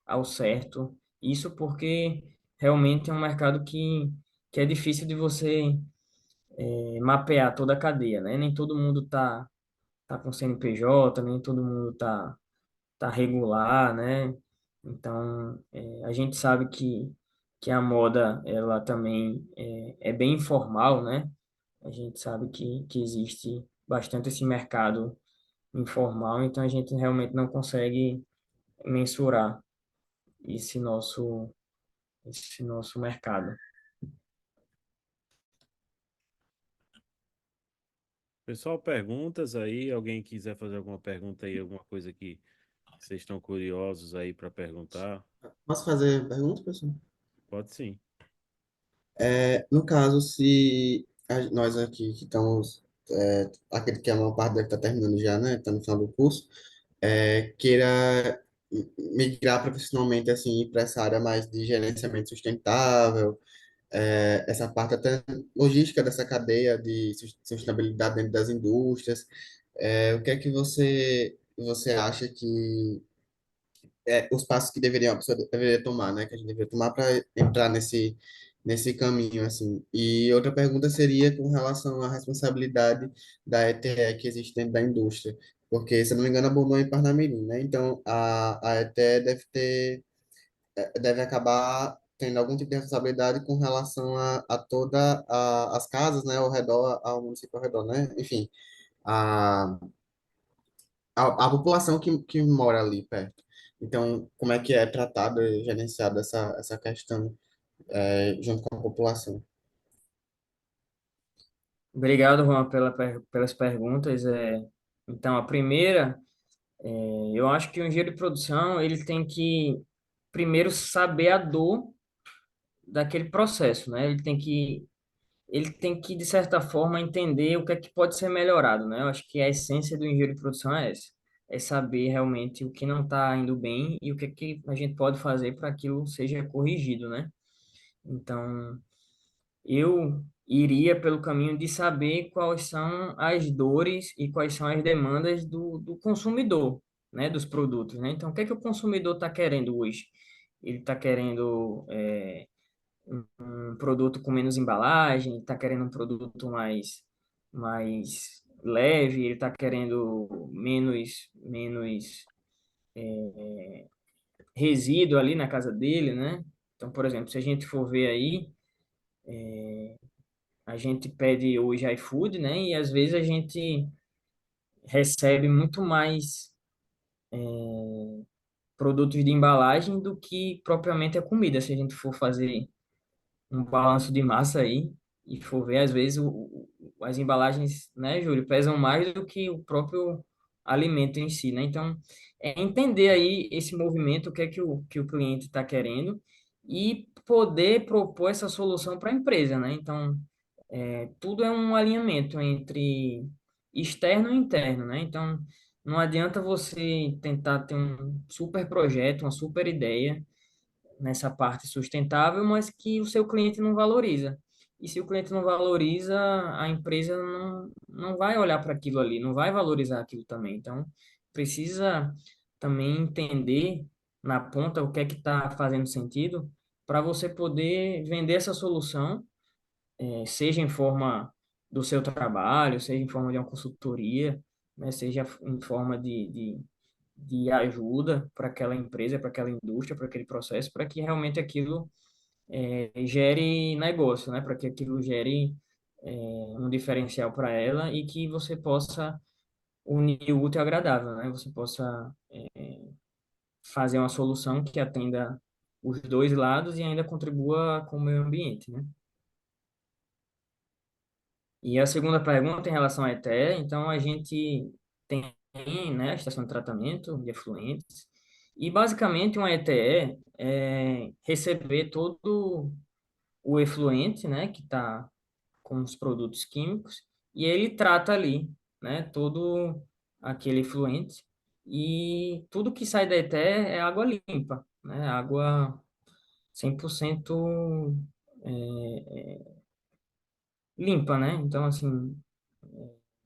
ao certo isso porque realmente é um mercado que é difícil de você mapear toda a cadeia, né? Nem todo mundo tá com CNPJ, nem todo mundo tá regular, né? Então, a gente sabe que a moda, ela também é bem informal, né? A gente sabe que existe bastante esse mercado informal, então a gente realmente não consegue mensurar esse nosso, esse nosso mercado. Pessoal, perguntas aí, alguém quiser fazer alguma pergunta aí, alguma coisa que vocês estão curiosos aí para perguntar, Posso fazer pergunta, pessoal? pode sim. No caso, se nós aqui que estamos, aquele que a maior parte deve estar terminando já, né? Está no final do curso, queira migrar profissionalmente, assim, para essa área mais de gerenciamento sustentável, essa parte até logística dessa cadeia de sustentabilidade dentro das indústrias, o que é que você acha que os passos que a pessoa deveria tomar, né? Que a gente deveria tomar para entrar nesse caminho, assim. E outra pergunta seria com relação à responsabilidade da ETE que existe dentro da indústria. Porque, se eu não me engano, abonou em Parnamirim, né? Então, a ETE deve acabar tendo algum tipo de responsabilidade com relação a toda as casas, né? Ao redor, ao município ao redor, né? Enfim, a a população que mora ali perto. Então, como é que é tratada e gerenciada essa questão junto com a população? Obrigado, Juan, pelas perguntas. Então, a primeira, eu acho que o engenheiro de produção ele tem que primeiro saber a dor daquele processo, né? Ele tem que, de certa forma, entender o que é que pode ser melhorado, né? Eu acho que a essência do engenheiro de produção é essa. É saber realmente o que não está indo bem e o que é que a gente pode fazer para que aquilo seja corrigido, né? Então, eu iria pelo caminho de saber quais são as dores e quais são as demandas do consumidor, né? Dos produtos, né? Então, o que é que o consumidor está querendo hoje? Ele está querendo um produto com menos embalagem, está querendo um produto mais leve, ele está querendo menos resíduo ali na casa dele, né? Então, por exemplo, se a gente for ver aí, a gente pede hoje iFood, né? E às vezes a gente recebe muito mais produtos de embalagem do que propriamente a comida. Se a gente for fazer um balanço de massa aí e for ver, às vezes as embalagens, né, Júlio, pesam mais do que o próprio alimento em si, né? Então, é entender aí esse movimento, o que é que o cliente está querendo e poder propor essa solução para a empresa, né? Então, tudo é um alinhamento entre externo e interno, né? Então, não adianta você tentar ter um super projeto, uma super ideia nessa parte sustentável, mas que o seu cliente não valoriza. E se o cliente não valoriza, a empresa não vai olhar para aquilo ali, não vai valorizar aquilo também. Então, precisa também entender na ponta o que é que está fazendo sentido para você poder vender essa solução, seja em forma do seu trabalho, seja em forma de uma consultoria, né, seja em forma de ajuda para aquela empresa, para aquela indústria, para aquele processo, para que realmente aquilo gere negócio, né? Para que aquilo gere um diferencial para ela e que você possa unir o útil ao agradável, né? Você possa fazer uma solução que atenda os dois lados e ainda contribua com o meio ambiente, né? E a segunda pergunta em relação à ETE, então a gente tem, né, a estação de tratamento de efluentes, e basicamente uma ETE é receber todo o efluente, né, que está com os produtos químicos, e ele trata ali, né, todo aquele efluente, e tudo que sai da ETE é água limpa, né, água 100% limpa, né? Então, assim,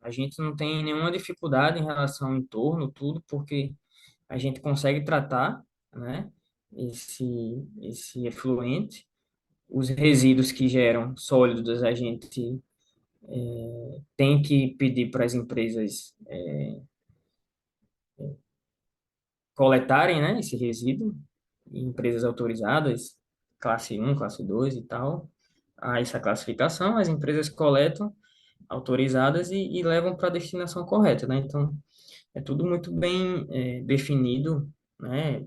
a gente não tem nenhuma dificuldade em relação ao entorno, tudo, porque a gente consegue tratar, né, esse efluente. Os resíduos que geram sólidos, a gente tem que pedir para as empresas coletarem, né, esse resíduo, em empresas autorizadas, classe um, classe 2 e tal. Há essa classificação, as empresas coletam, autorizadas, e levam para a destinação correta, né? Então, é tudo muito bem definido, né?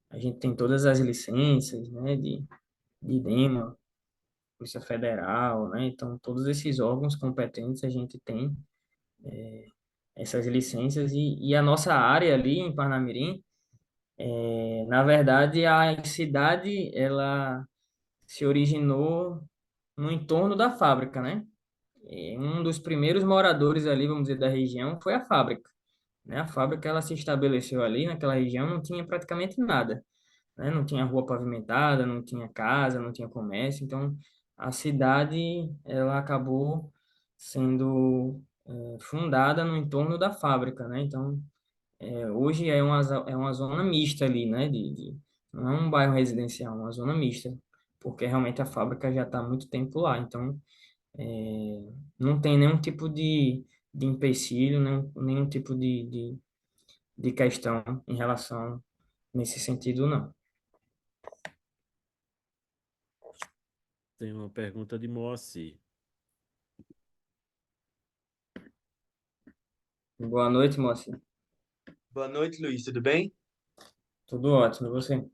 A gente tem todas as licenças, né, de IDEMA, Polícia Federal, né? Então, todos esses órgãos competentes a gente tem essas licenças e a nossa área ali em Parnamirim, na verdade, a cidade, ela se originou no entorno da fábrica, né? E um dos primeiros moradores ali, vamos dizer, da região foi a fábrica, né? A fábrica, ela se estabeleceu ali naquela região, não tinha praticamente nada, né? Não tinha rua pavimentada, não tinha casa, não tinha comércio, então a cidade, ela acabou sendo fundada no entorno da fábrica, né? Então, hoje é uma zona mista ali, né? Não é um bairro residencial, é uma zona mista, porque realmente a fábrica já está há muito tempo lá, então não tem nenhum tipo de empecilho, nenhum tipo de questão em relação nesse sentido, não. Tem uma pergunta de Moacir. Boa noite, moça. Boa noite, Luiz. Tudo bem? Tudo ótimo, e você?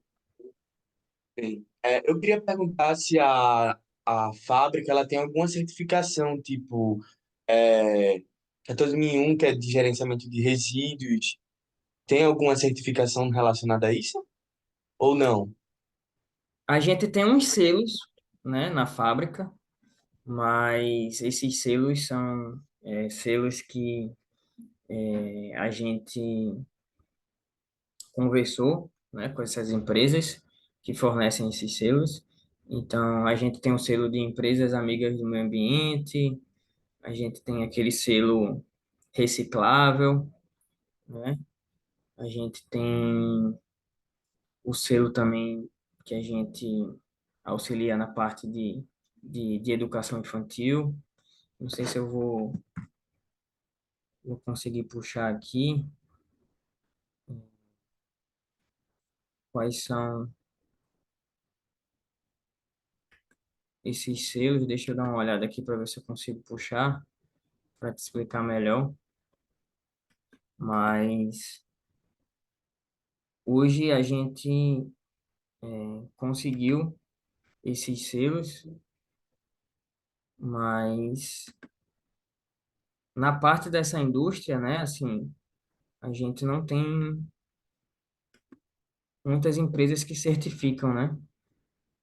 Bem. Eu queria perguntar se a fábrica ela tem alguma certificação, tipo 14001, que é de gerenciamento de resíduos. Tem alguma certificação relacionada a isso? Ou não? A gente tem uns selos, né, na fábrica, mas esses selos são selos que a gente conversou, né, com essas empresas que fornecem esses selos. Então, a gente tem o selo de empresas amigas do meio ambiente, a gente tem aquele selo reciclável, né? A gente tem o selo também que a gente auxilia na parte de educação infantil. Não sei se eu vou vou conseguir puxar aqui quais são esses selos. Deixa eu dar uma olhada aqui para ver se eu consigo puxar para te explicar melhor. Mas hoje a gente conseguiu esses selos, mas na parte dessa indústria, né, assim, a gente não tem muitas empresas que certificam, né?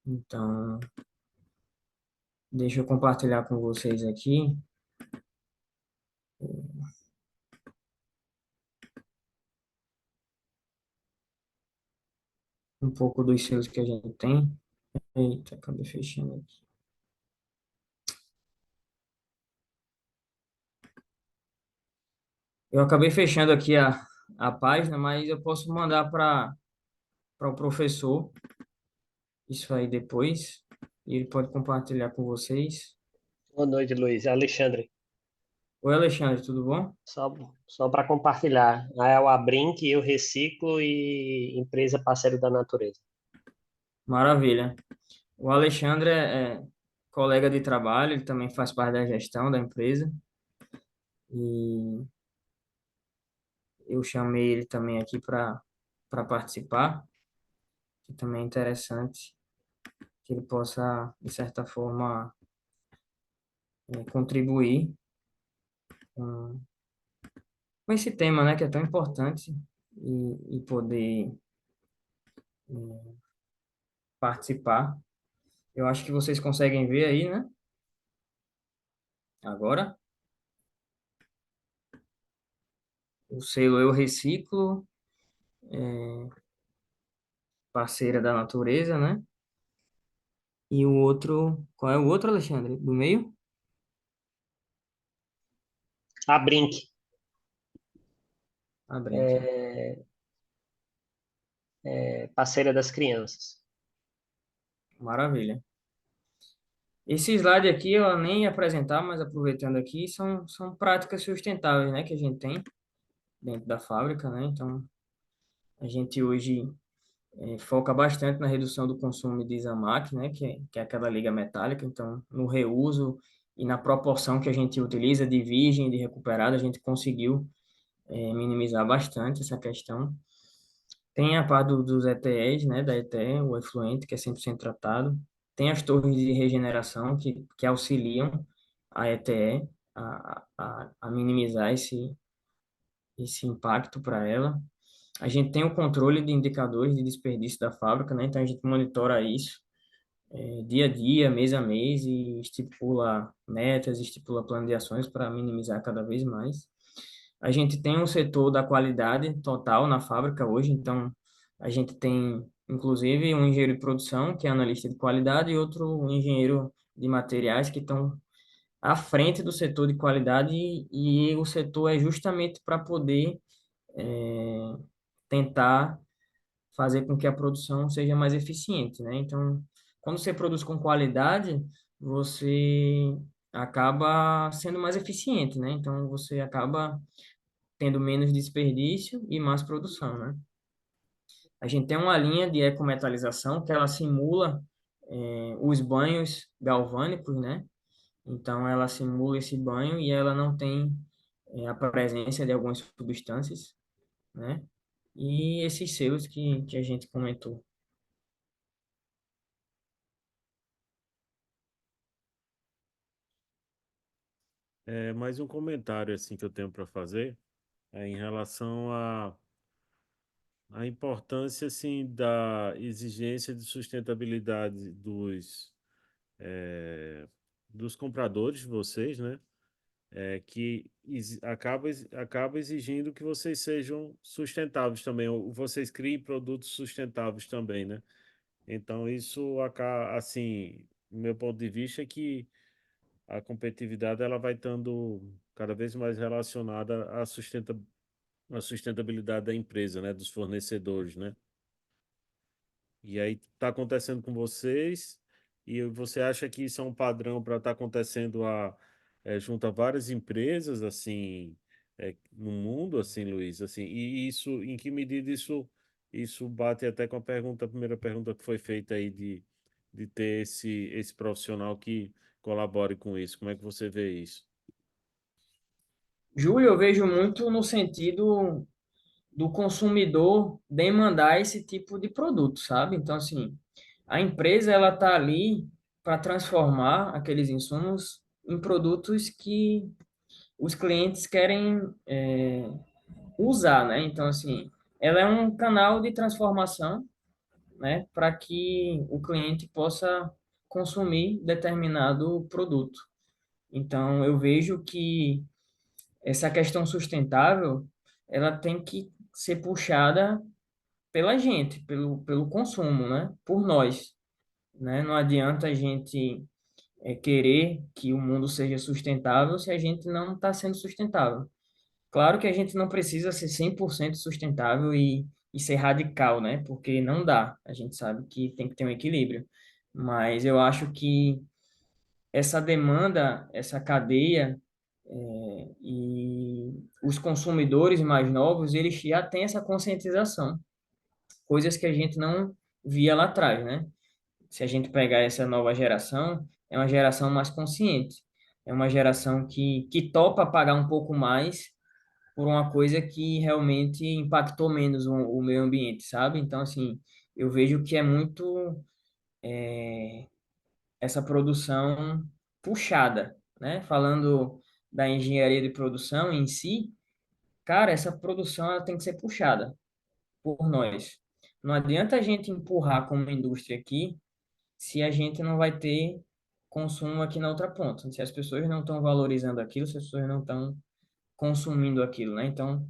Então, deixa eu compartilhar com vocês aqui um pouco dos selos que a gente tem. Eita, acabei fechando aqui. Eu acabei fechando aqui a página, mas eu posso mandar para o professor isso aí depois, e ele pode compartilhar com vocês. Boa noite, Luiz. É Alexandre. Oi, Alexandre, tudo bom? Só, só para compartilhar. É o Abrinq, Eu Reciclo e Empresa Parceiro da Natureza. Maravilha. O Alexandre é colega de trabalho, ele também faz parte da gestão da empresa, e eu chamei ele também aqui para participar, que também é interessante que ele possa, de certa forma, contribuir com, com esse tema, né, que é tão importante, e poder participar. Eu acho que vocês conseguem ver aí, né? Agora, o selo Eu Reciclo, parceira da natureza, né? E o outro, qual é o outro, Alexandre? Do meio? Abrinq, Abre aqui. Parceira das Crianças. Maravilha. Esse slide aqui eu nem ia apresentar, mas aproveitando aqui, são práticas sustentáveis, né, que a gente tem dentro da fábrica, né? Então, a gente hoje foca bastante na redução do consumo de Isamac, né, que é aquela liga metálica. Então, no reuso e na proporção que a gente utiliza de virgem e de recuperado, a gente conseguiu minimizar bastante essa questão. Tem a parte dos ETEs, né, da ETE, o efluente, que é 100% tratado. Tem as torres de regeneração, que auxiliam a ETE a minimizar esse impacto para ela. A gente tem o controle de indicadores de desperdício da fábrica, né? Então a gente monitora isso dia a dia, mês a mês, e estipula metas, estipula plano de ações para minimizar cada vez mais. A gente tem um setor da qualidade total na fábrica hoje, então a gente tem, inclusive, um engenheiro de produção, que é analista de qualidade, e outro engenheiro de materiais, que estão à frente do setor de qualidade, e o setor é justamente para poder tentar fazer com que a produção seja mais eficiente, né? Então, quando você produz com qualidade, você acaba sendo mais eficiente, né? Então, você acaba tendo menos desperdício e mais produção, né? A gente tem uma linha de ecometalização que ela simula os banhos galvânicos, né? Então, ela simula esse banho e ela não tem a presença de algumas substâncias, né? E esses selos que a gente comentou. Mais um comentário assim que eu tenho para fazer é em relação à importância assim da exigência de sustentabilidade dos compradores de vocês, né? Que acaba exigindo que vocês sejam sustentáveis também, ou vocês criem produtos sustentáveis também, né? Então isso acaba, assim, do meu ponto de vista é que a competitividade ela vai estando cada vez mais relacionada à sustentabilidade da empresa, né? Dos fornecedores, né? E aí está acontecendo com vocês, e você acha que isso é um padrão para estar acontecendo junto a várias empresas, assim, no mundo, assim, Luiz, assim, e isso, em que medida isso bate até com a primeira pergunta que foi feita aí de ter esse profissional que colabore com isso. Como é que você vê isso? Júlio, eu vejo muito no sentido do consumidor demandar esse tipo de produto, sabe? Então, assim, a empresa ela tá ali para transformar aqueles insumos em produtos que os clientes querem usar, né? Então, assim, ela é um canal de transformação, né, para que o cliente possa consumir determinado produto. Então, eu vejo que essa questão sustentável, ela tem que ser puxada pela gente, pelo consumo, né? Por nós, né? Não adianta a gente querer que o mundo seja sustentável se a gente não está sendo sustentável. Claro que a gente não precisa ser 100% sustentável e ser radical, né? Porque não dá. A gente sabe que tem que ter um equilíbrio. Mas eu acho que essa demanda, essa cadeia, e os consumidores mais novos, eles já têm essa conscientização, coisas que a gente não via lá atrás, né? Se a gente pegar essa nova geração, é uma geração mais consciente, é uma geração que topa pagar um pouco mais por uma coisa que realmente impactou menos o meio ambiente, sabe? Então, assim, eu vejo que é muito essa produção puxada, né? Falando da engenharia de produção em si, cara, essa produção ela tem que ser puxada por nós. Não adianta a gente empurrar como indústria aqui se a gente não vai ter consumo aqui na outra ponta. Se as pessoas não estão valorizando aquilo, se as pessoas não estão consumindo aquilo, né? Então,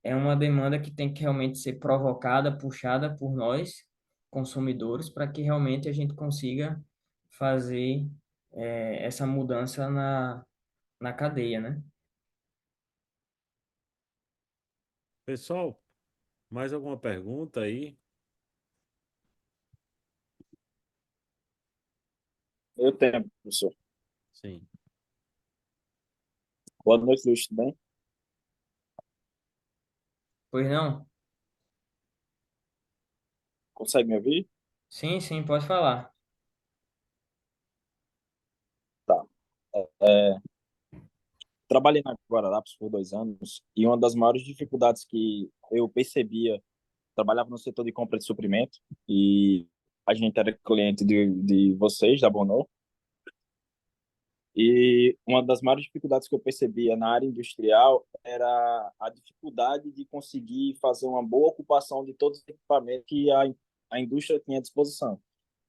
é uma demanda que tem que realmente ser provocada, puxada por nós, consumidores, para que realmente a gente consiga fazer essa mudança na cadeia, né? Pessoal, mais alguma pergunta aí? Eu tenho, professor. Sim. Boa noite, Luiz, tudo bem? Pois não? Consegue me ouvir? Sim, sim, pode falar. Tá. Trabalhei na Guararapes por 2 anos e uma das maiores dificuldades que eu percebia, trabalhava no setor de compra de suprimento e a gente era cliente de vocês, da Bono, e uma das maiores dificuldades que eu percebia na área industrial era a dificuldade de conseguir fazer uma boa ocupação de todos os equipamentos que a indústria tinha à disposição.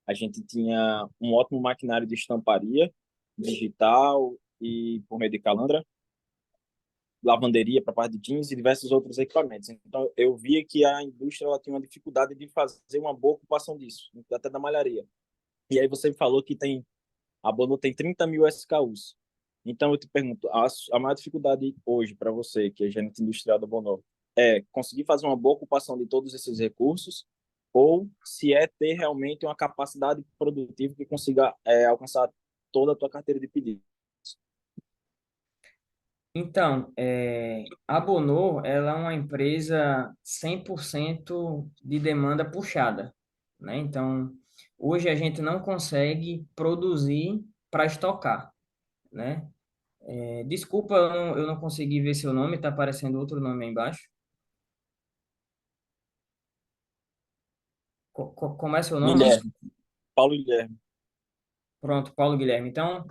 A gente tinha um ótimo maquinário de estamparia digital e por meio de calandra, lavanderia para parte de jeans e diversos outros equipamentos. Então, eu via que a indústria ela tinha uma dificuldade de fazer uma boa ocupação disso, até da malharia. E aí você falou que a Bono tem 30 mil SKUs. Então, eu te pergunto, a maior dificuldade hoje para você, que é gerente industrial da Bono, é conseguir fazer uma boa ocupação de todos esses recursos ou se é ter realmente uma capacidade produtiva que consiga alcançar toda a tua carteira de pedidos? Então, a Bonô, ela é uma empresa 100% de demanda puxada, né? Então, hoje a gente não consegue produzir para estocar, né? Desculpa, eu não consegui ver seu nome, está aparecendo outro nome aí embaixo. Como é seu nome? Guilherme, Paulo Guilherme. Pronto, Paulo Guilherme. Então,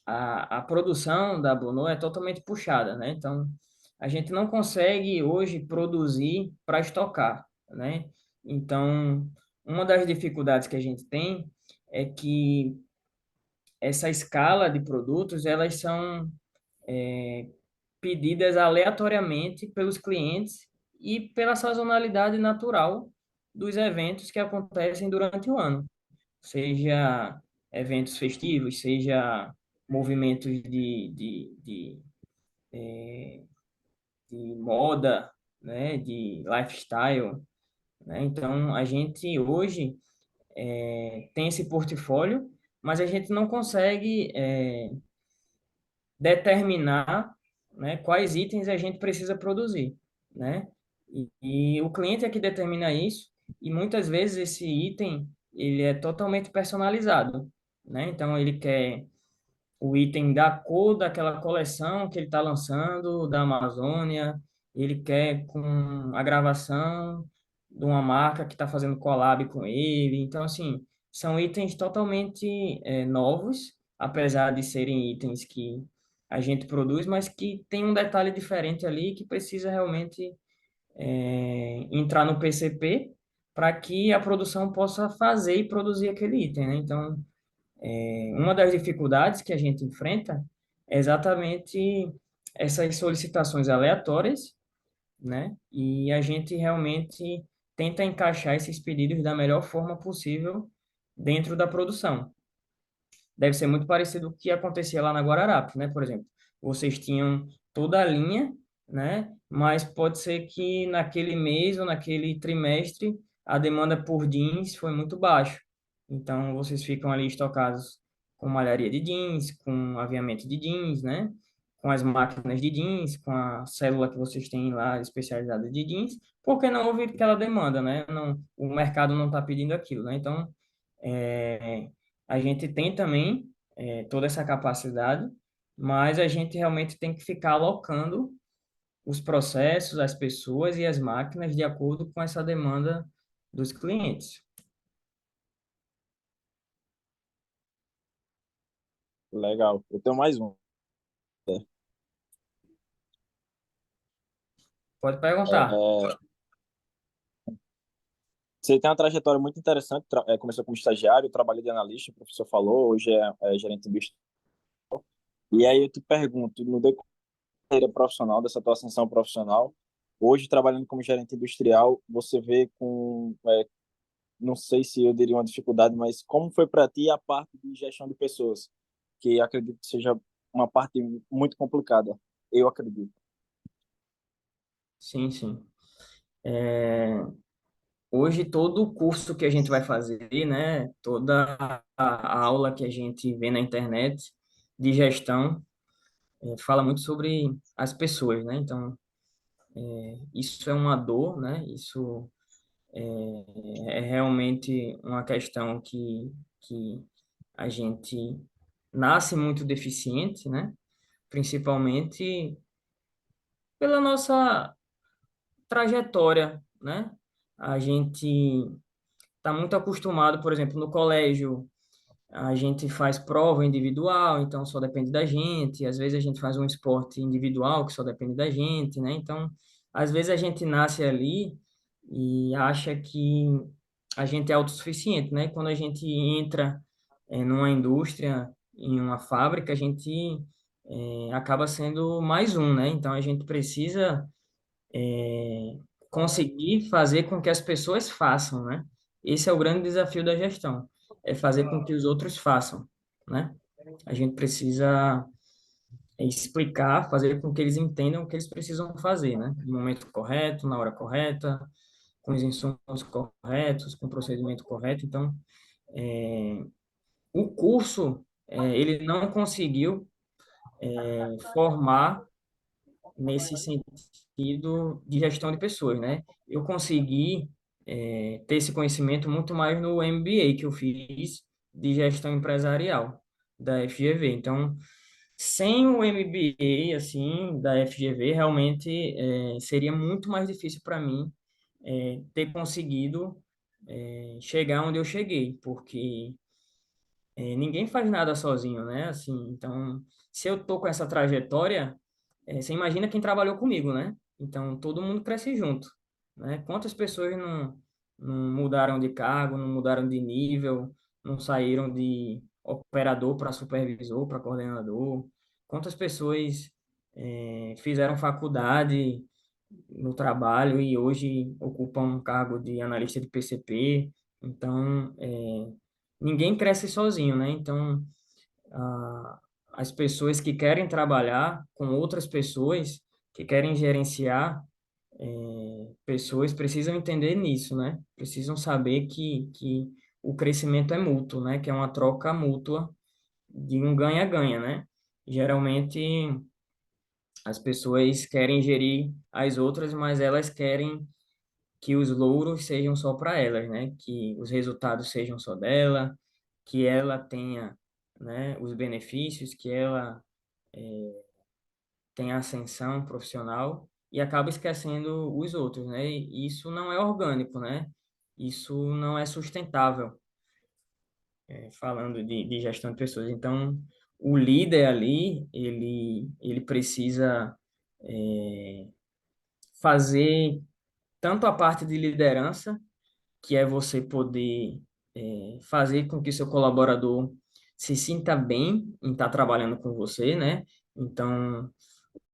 a produção da Bonô é totalmente puxada, né? Então, a gente não consegue hoje produzir para estocar, né? Então, uma das dificuldades que a gente tem é que essa escala de produtos, elas são pedidas aleatoriamente pelos clientes e pela sazonalidade natural dos eventos que acontecem durante o ano, seja eventos festivos, seja movimentos de moda, né, de lifestyle, né? Então, a gente hoje tem esse portfólio, mas a gente não consegue determinar né, quais itens a gente precisa produzir, né? E o cliente é que determina isso, e muitas vezes esse item ele é totalmente personalizado, né? Então ele quer o item da cor daquela coleção que ele está lançando da Amazônia, ele quer com a gravação de uma marca que está fazendo collab com ele. Então, assim, são itens totalmente novos, apesar de serem itens que a gente produz, mas que tem um detalhe diferente ali que precisa realmente entrar no PCP para que a produção possa fazer e produzir aquele item, né? Então, uma das dificuldades que a gente enfrenta é exatamente essas solicitações aleatórias, né? E a gente realmente tenta encaixar esses pedidos da melhor forma possível dentro da produção. Deve ser muito parecido com o que acontecia lá na Guararapes, né? Por exemplo, vocês tinham toda a linha, né? Mas pode ser que naquele mês ou naquele trimestre a demanda por jeans foi muito baixa. Então, vocês ficam ali estocados com malharia de jeans, com aviamento de jeans, né? Com as máquinas de jeans, com a célula que vocês têm lá especializada de jeans, porque não houve aquela demanda, né? Não, o mercado não está pedindo aquilo, né? Então, é, a gente tem também toda essa capacidade, mas a gente realmente tem que ficar alocando os processos, as pessoas e as máquinas de acordo com essa demanda dos clientes. Legal. Eu tenho mais um. Pode perguntar. Você tem uma trajetória muito interessante. Começou como estagiário, trabalhou de analista, o professor falou, hoje é gerente de business. E aí eu te pergunto, no decorrer da carreira profissional, dessa tua ascensão profissional, hoje trabalhando como gerente industrial, você vê não sei se eu diria uma dificuldade, mas como foi para ti a parte de gestão de pessoas, que acredito que seja uma parte muito complicada, eu acredito. Sim, sim. Hoje, todo o curso que a gente vai fazer, né, toda a aula que a gente vê na internet de gestão, fala muito sobre as pessoas, né? Então, isso é uma dor, né? Isso é realmente uma questão que a gente nasce muito deficiente, né? Principalmente pela nossa trajetória, né? A gente está muito acostumado, por exemplo, no colégio, a gente faz prova individual, então só depende da gente. Às vezes a gente faz um esporte individual que só depende da gente, né? Então, às vezes a gente nasce ali e acha que a gente é autossuficiente, né? Quando a gente entra numa indústria, em uma fábrica, a gente acaba sendo mais um, né? Então a gente precisa conseguir fazer com que as pessoas façam, né? Esse é o grande desafio da gestão, é fazer com que os outros façam, né? A gente precisa explicar, fazer com que eles entendam o que eles precisam fazer, né? No momento correto, na hora correta, com os insumos corretos, com o procedimento correto. Então, o curso, ele não conseguiu formar nesse sentido de gestão de pessoas, né? Eu consegui ter esse conhecimento muito mais no MBA que eu fiz de gestão empresarial da FGV. Então, sem o MBA assim da FGV, realmente seria muito mais difícil para mim ter conseguido chegar onde eu cheguei, porque ninguém faz nada sozinho, né? Assim, então, se eu tô com essa trajetória, você imagina quem trabalhou comigo, né? Então, todo mundo cresce junto, né? Quantas pessoas não mudaram de cargo, não mudaram de nível, não saíram de operador para supervisor, para coordenador? Quantas pessoas fizeram faculdade no trabalho e hoje ocupam um cargo de analista de PCP? Então, ninguém cresce sozinho, né? Então, a- as pessoas que querem trabalhar com outras pessoas, que querem gerenciar pessoas, precisam entender nisso, né? Precisam saber que o crescimento é mútuo, né? Que é uma troca mútua de um ganha-ganha, né? Geralmente, As pessoas querem gerir as outras, mas elas querem que os louros sejam só para elas, né? Que os resultados sejam só dela, que ela tenha, né, os benefícios, que ela tenha ascensão profissional e acaba esquecendo os outros, né? E isso não é orgânico, né? Isso não é sustentável, falando de gestão de pessoas. Então, o líder ali, ele precisa fazer tanto a parte de liderança, que é você poder fazer com que seu colaborador se sinta bem em estar trabalhando com você, né? Então,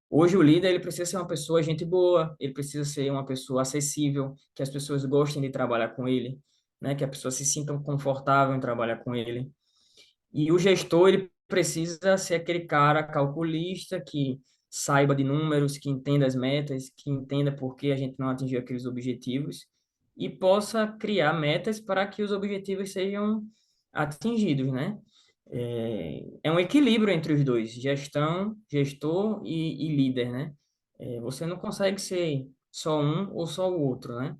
hoje o líder ele precisa ser uma pessoa gente boa, ele precisa ser uma pessoa acessível, que as pessoas gostem de trabalhar com ele, né? Que a pessoa se sinta confortável em trabalhar com ele. E o gestor, ele precisa ser aquele cara calculista que saiba de números, que entenda as metas, que entenda por que a gente não atingiu aqueles objetivos e possa criar metas para que os objetivos sejam atingidos, né? É um equilíbrio entre os dois, gestão, gestor e líder, né? Você não consegue ser só um ou só o outro, né?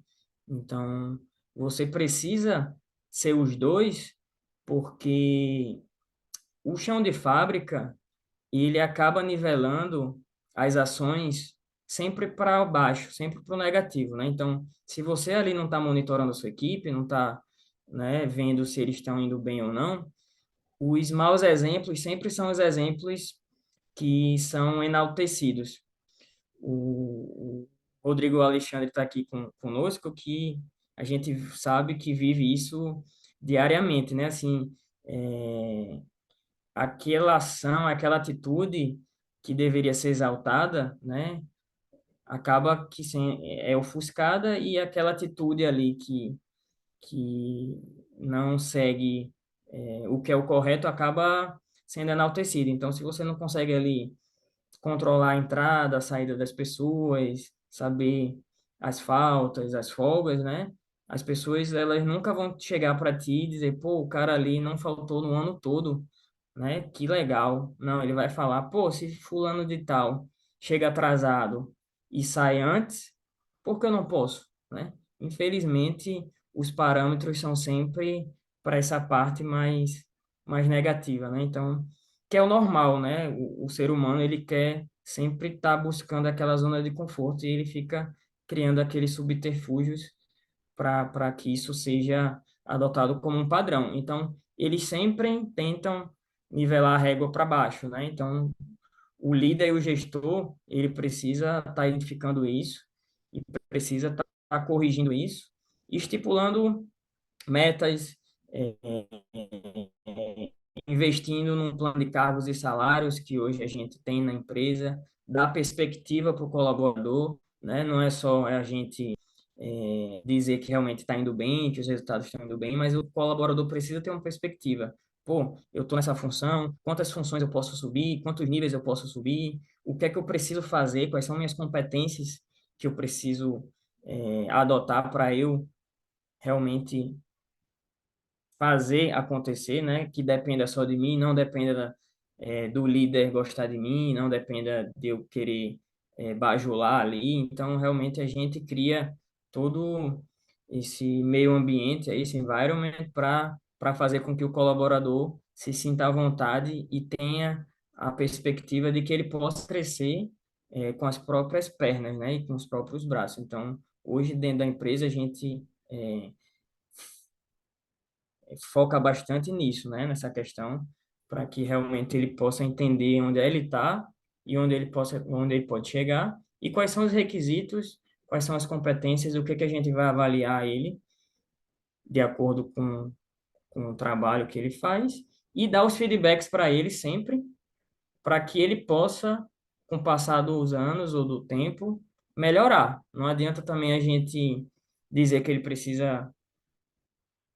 Então, você precisa ser os dois porque o chão de fábrica, ele acaba nivelando as ações sempre para baixo, sempre para o negativo, né? Então, se você ali não está monitorando a sua equipe, não está, né, vendo se eles estão indo bem ou não, os maus exemplos sempre são os exemplos que são enaltecidos. O Rodrigo Alexandre está aqui conosco, que a gente sabe que vive isso diariamente, né? Assim, aquela ação, aquela atitude que deveria ser exaltada, né? Acaba que é ofuscada e aquela atitude ali que não segue o que é o correto acaba sendo enaltecida. Então, se você não consegue ali controlar a entrada, a saída das pessoas, saber as faltas, as folgas, né? As pessoas, elas nunca vão chegar para ti e dizer, pô, o cara ali não faltou no ano todo, né? Que legal. Não, ele vai falar, pô, se fulano de tal chega atrasado e sai antes, por que eu não posso, né? Infelizmente, os parâmetros são sempre para essa parte mais negativa, né? Então, que é o normal, né? O ser humano, ele quer sempre estar buscando aquela zona de conforto e ele fica criando aqueles subterfúgios para que isso seja adotado como um padrão. Então, eles sempre tentam nivelar a régua para baixo, né? Então, o líder e o gestor, ele precisa estar identificando isso e precisa estar corrigindo isso, e estipulando metas, investindo num plano de cargos e salários que hoje a gente tem na empresa, dar perspectiva para o colaborador, né? Não é só a gente dizer que realmente está indo bem, que os resultados estão indo bem, mas o colaborador precisa ter uma perspectiva. Pô, eu estou nessa função, quantas funções eu posso subir, quantos níveis eu posso subir, o que é que eu preciso fazer, quais são minhas competências que eu preciso adotar para eu realmente fazer acontecer, né? Que dependa só de mim, não dependa do líder gostar de mim, não dependa de eu querer bajular ali. Então, realmente, a gente cria todo esse meio ambiente, esse environment, para fazer com que o colaborador se sinta à vontade e tenha a perspectiva de que ele possa crescer com as próprias pernas, né? E com os próprios braços. Então, hoje, dentro da empresa, a gente foca bastante nisso, né? Nessa questão, para que realmente ele possa entender onde ele está e onde ele pode chegar e quais são os requisitos, quais são as competências, o que que a gente vai avaliar ele de acordo com o trabalho que ele faz e dar os feedbacks para ele sempre, para que ele possa, com o passar dos anos ou do tempo, melhorar. Não adianta também a gente dizer que ele precisa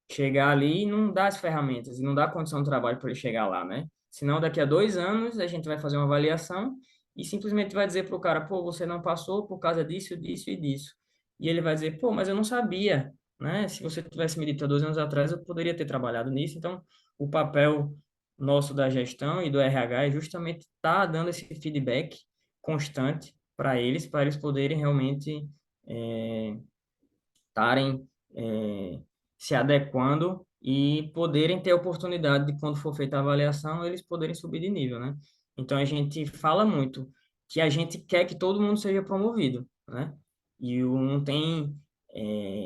chegar ali e não dar as ferramentas, e não dar condição de trabalho para ele chegar lá, né? Senão, daqui a 2 anos, a gente vai fazer uma avaliação e simplesmente vai dizer para o cara, pô, você não passou por causa disso, disso e disso. E ele vai dizer, pô, mas eu não sabia, né? Se você tivesse me dito há 2 anos atrás, eu poderia ter trabalhado nisso. Então, o papel nosso da gestão e do RH é justamente estar dando esse feedback constante para eles poderem realmente estarem se adequando e poderem ter a oportunidade de, quando for feita a avaliação, eles poderem subir de nível, né? Então, a gente fala muito que a gente quer que todo mundo seja promovido, né? E não tem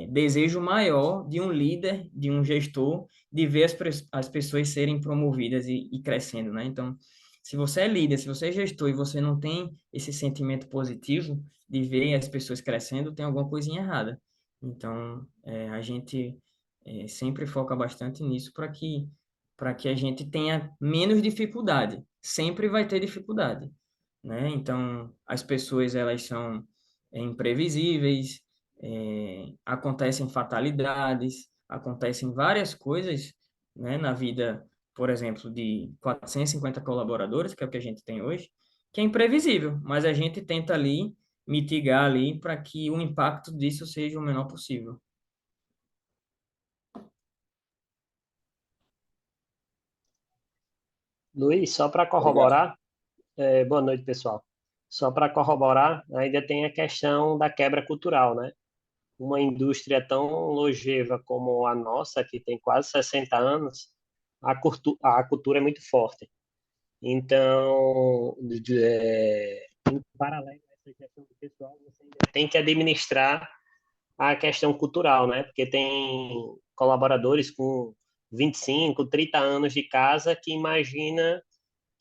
desejo maior de um líder, de um gestor, de ver as pessoas serem promovidas e crescendo, né? Então, se você é líder, se você é gestor e você não tem esse sentimento positivo de ver as pessoas crescendo, tem alguma coisinha errada. Então, a gente sempre foca bastante nisso para que a gente tenha menos dificuldade. Sempre vai ter dificuldade, né? Então, as pessoas elas são imprevisíveis, acontecem fatalidades, acontecem várias coisas, né, na vida, por exemplo, de 450 colaboradores, que é o que a gente tem hoje, que é imprevisível, mas a gente tenta ali mitigar ali para que o impacto disso seja o menor possível. Luiz, só para Obrigado. corroborar, boa noite, pessoal. Só para corroborar, ainda tem a questão da quebra cultural, né? Uma indústria tão longeva como a nossa, que tem quase 60 anos, a cultura é muito forte. Então, em paralelo a essa questão do pessoal, você ainda tem que administrar a questão cultural, né? Porque tem colaboradores com 25, 30 anos de casa que imagina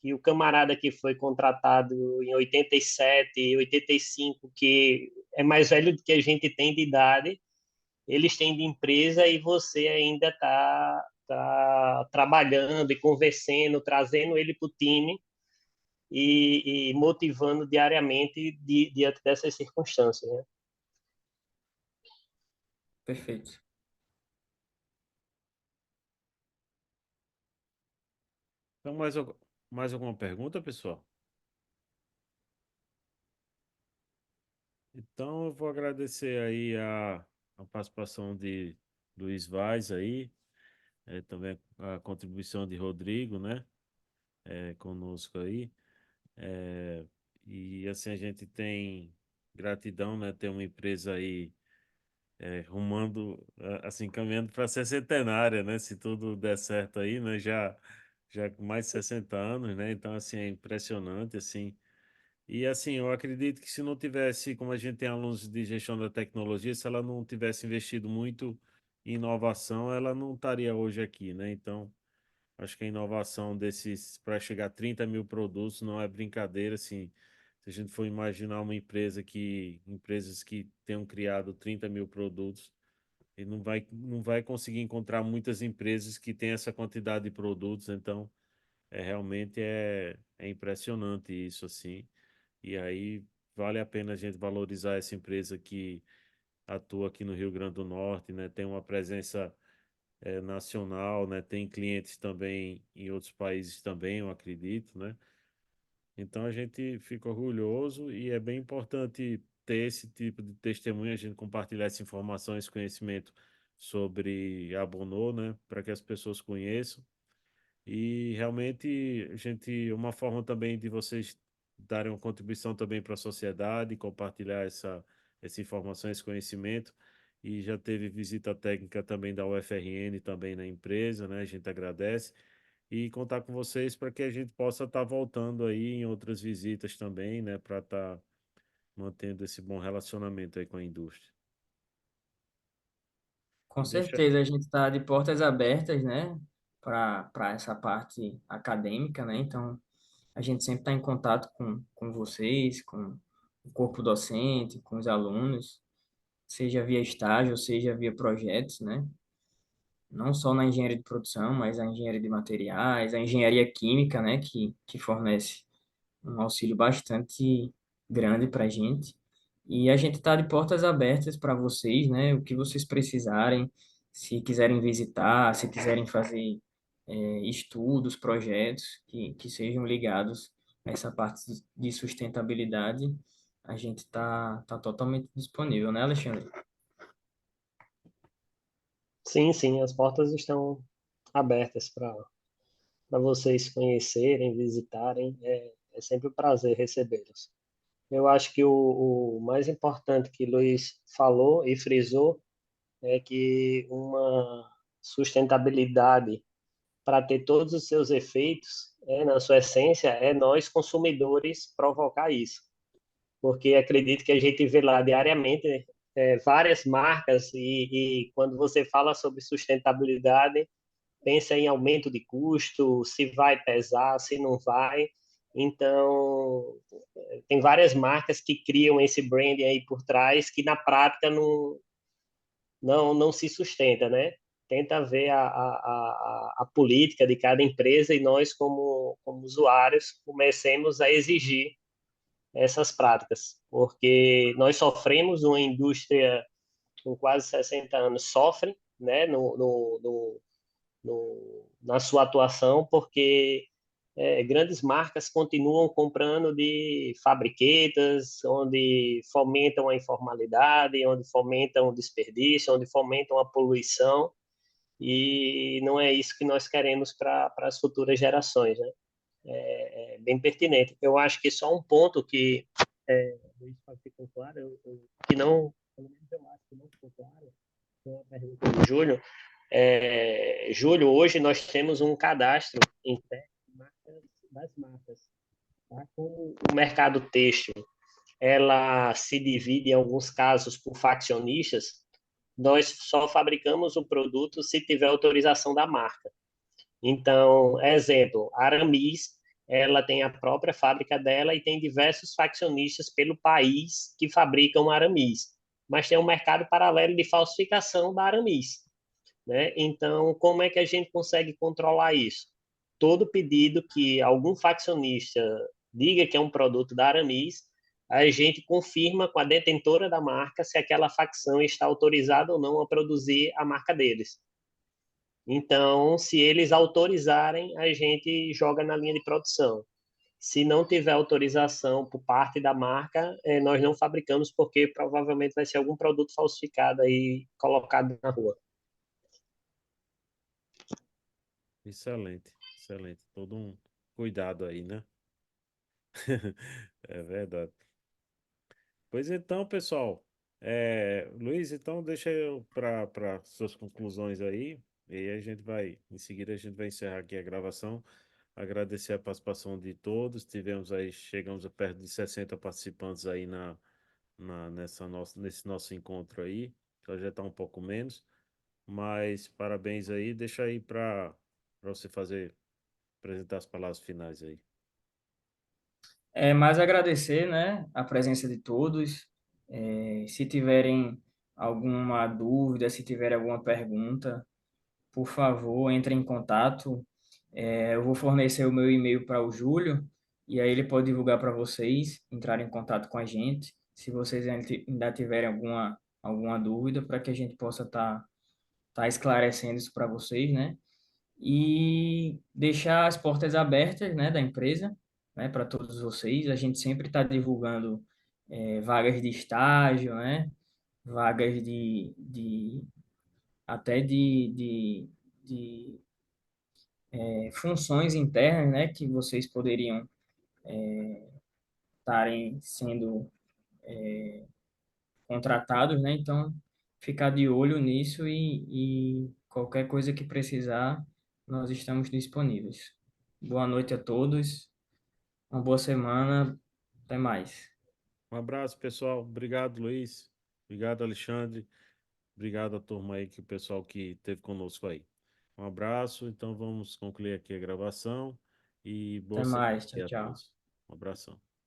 que o camarada que foi contratado em 87, 85, que é mais velho do que a gente tem de idade, eles têm de empresa e você ainda tá trabalhando e conversando, trazendo ele para o time e motivando diariamente diante dessas circunstâncias, né? Perfeito. Então, mais alguma pergunta, pessoal? Então, eu vou agradecer aí a participação de Luiz Vaz aí, também a contribuição de Rodrigo, né, conosco aí. É, e assim a gente tem gratidão, né, ter uma empresa aí rumando, assim, caminhando para ser centenária, né, se tudo der certo aí, né, já com mais de 60 anos, né, então assim é impressionante, assim. E assim, eu acredito que se não tivesse, como a gente tem alunos de gestão da tecnologia, se ela não tivesse investido muito em inovação, ela não estaria hoje aqui, né? Então, acho que a inovação desses, para chegar a 30 mil produtos, não é brincadeira, assim. Se a gente for imaginar uma empresas que tenham criado 30 mil produtos, e não vai conseguir encontrar muitas empresas que têm essa quantidade de produtos, então, realmente é impressionante isso, assim. E aí vale a pena a gente valorizar essa empresa que atua aqui no Rio Grande do Norte, né? Tem uma presença nacional, né? Tem clientes também em outros países também, eu acredito, né? Então a gente fica orgulhoso e é bem importante ter esse tipo de testemunho, a gente compartilhar essa informação, esse conhecimento sobre a Bonô, né? Para que as pessoas conheçam. E realmente, uma forma também de vocês darem uma contribuição também para a sociedade, compartilhar essa informação, esse conhecimento. E já teve visita técnica também da UFRN também na empresa, né? A gente agradece. E contar com vocês para que a gente possa estar voltando aí em outras visitas também, né? Para estar mantendo esse bom relacionamento aí com a indústria. Com Deixa. certeza, a gente está de portas abertas, né, para essa parte acadêmica, né? Então, a gente sempre está em contato com vocês, com o corpo docente, com os alunos, seja via estágio, seja via projetos, né? Não só na engenharia de produção, mas a engenharia de materiais, a engenharia química, né, que fornece um auxílio bastante grande para a gente. E a gente está de portas abertas para vocês, né? O que vocês precisarem, se quiserem visitar, se quiserem fazer estudos, projetos que sejam ligados a essa parte de sustentabilidade, a gente tá totalmente disponível, né, Alexandre? Sim, sim, as portas estão abertas para vocês conhecerem, visitarem. É sempre um prazer recebê-los. Eu acho que o mais importante que Luiz falou e frisou é que uma sustentabilidade, para ter todos os seus efeitos, na sua essência, é nós consumidores provocar isso. Porque acredito que a gente vê lá diariamente várias marcas e quando você fala sobre sustentabilidade, pensa em aumento de custo, se vai pesar, se não vai. Então, tem várias marcas que criam esse branding aí por trás que na prática não se sustenta, né? Tenta ver a política de cada empresa e nós, como usuários, comecemos a exigir essas práticas, porque nós sofremos, uma indústria com quase 60 anos sofre, né, na sua atuação, porque grandes marcas continuam comprando de fabriquetas, onde fomentam a informalidade, onde fomentam o desperdício, onde fomentam a poluição, e não é isso que nós queremos para as futuras gerações, né? É bem pertinente. Eu acho que só um ponto que Luiz ficou claro, que não, pelo menos eu acho que não ficou claro, foi uma pergunta do Júlio. Júlio, hoje nós temos um cadastro interno das marcas. Tá? Como o mercado têxtil ela se divide em alguns casos por faccionistas, nós só fabricamos o produto se tiver autorização da marca. Então, exemplo, a Aramis, ela tem a própria fábrica dela e tem diversos faccionistas pelo país que fabricam Aramis, mas tem um mercado paralelo de falsificação da Aramis, né? Então, como é que a gente consegue controlar isso? Todo pedido que algum faccionista diga que é um produto da Aramis, a gente confirma com a detentora da marca se aquela facção está autorizada ou não a produzir a marca deles. Então, se eles autorizarem, a gente joga na linha de produção. Se não tiver autorização por parte da marca, nós não fabricamos, porque provavelmente vai ser algum produto falsificado aí colocado na rua. Excelente, excelente. Todo um cuidado aí, né? É verdade. Pois então, pessoal. Luiz, então deixa eu para suas conclusões aí. E aí a gente vai, em seguida a gente vai encerrar aqui a gravação. Agradecer a participação de todos. Tivemos aí, chegamos a perto de 60 participantes aí nesse nosso encontro aí. Então já está um pouco menos. Mas parabéns aí. Deixa aí para você apresentar as palavras finais aí. Mais agradecer, né, a presença de todos. Se tiverem alguma dúvida, se tiverem alguma pergunta, por favor, entre em contato. Eu vou fornecer o meu e-mail para o Júlio e aí ele pode divulgar para vocês, entrarem em contato com a gente, se vocês ainda tiverem alguma dúvida, para que a gente possa tá esclarecendo isso para vocês, né? E deixar as portas abertas, né, da empresa, né, para todos vocês. A gente sempre está divulgando vagas de estágio, né, vagas até de funções internas, né, que vocês poderiam estarem sendo contratados, né? Então, ficar de olho nisso e qualquer coisa que precisar, nós estamos disponíveis. Boa noite a todos, uma boa semana, até mais. Um abraço, pessoal. Obrigado, Luiz. Obrigado, Alexandre. Obrigado à turma aí, que o pessoal que esteve conosco aí. Um abraço. Então vamos concluir aqui a gravação e Até boa semana mais, tchau, aí a tchau. todos. Um abração.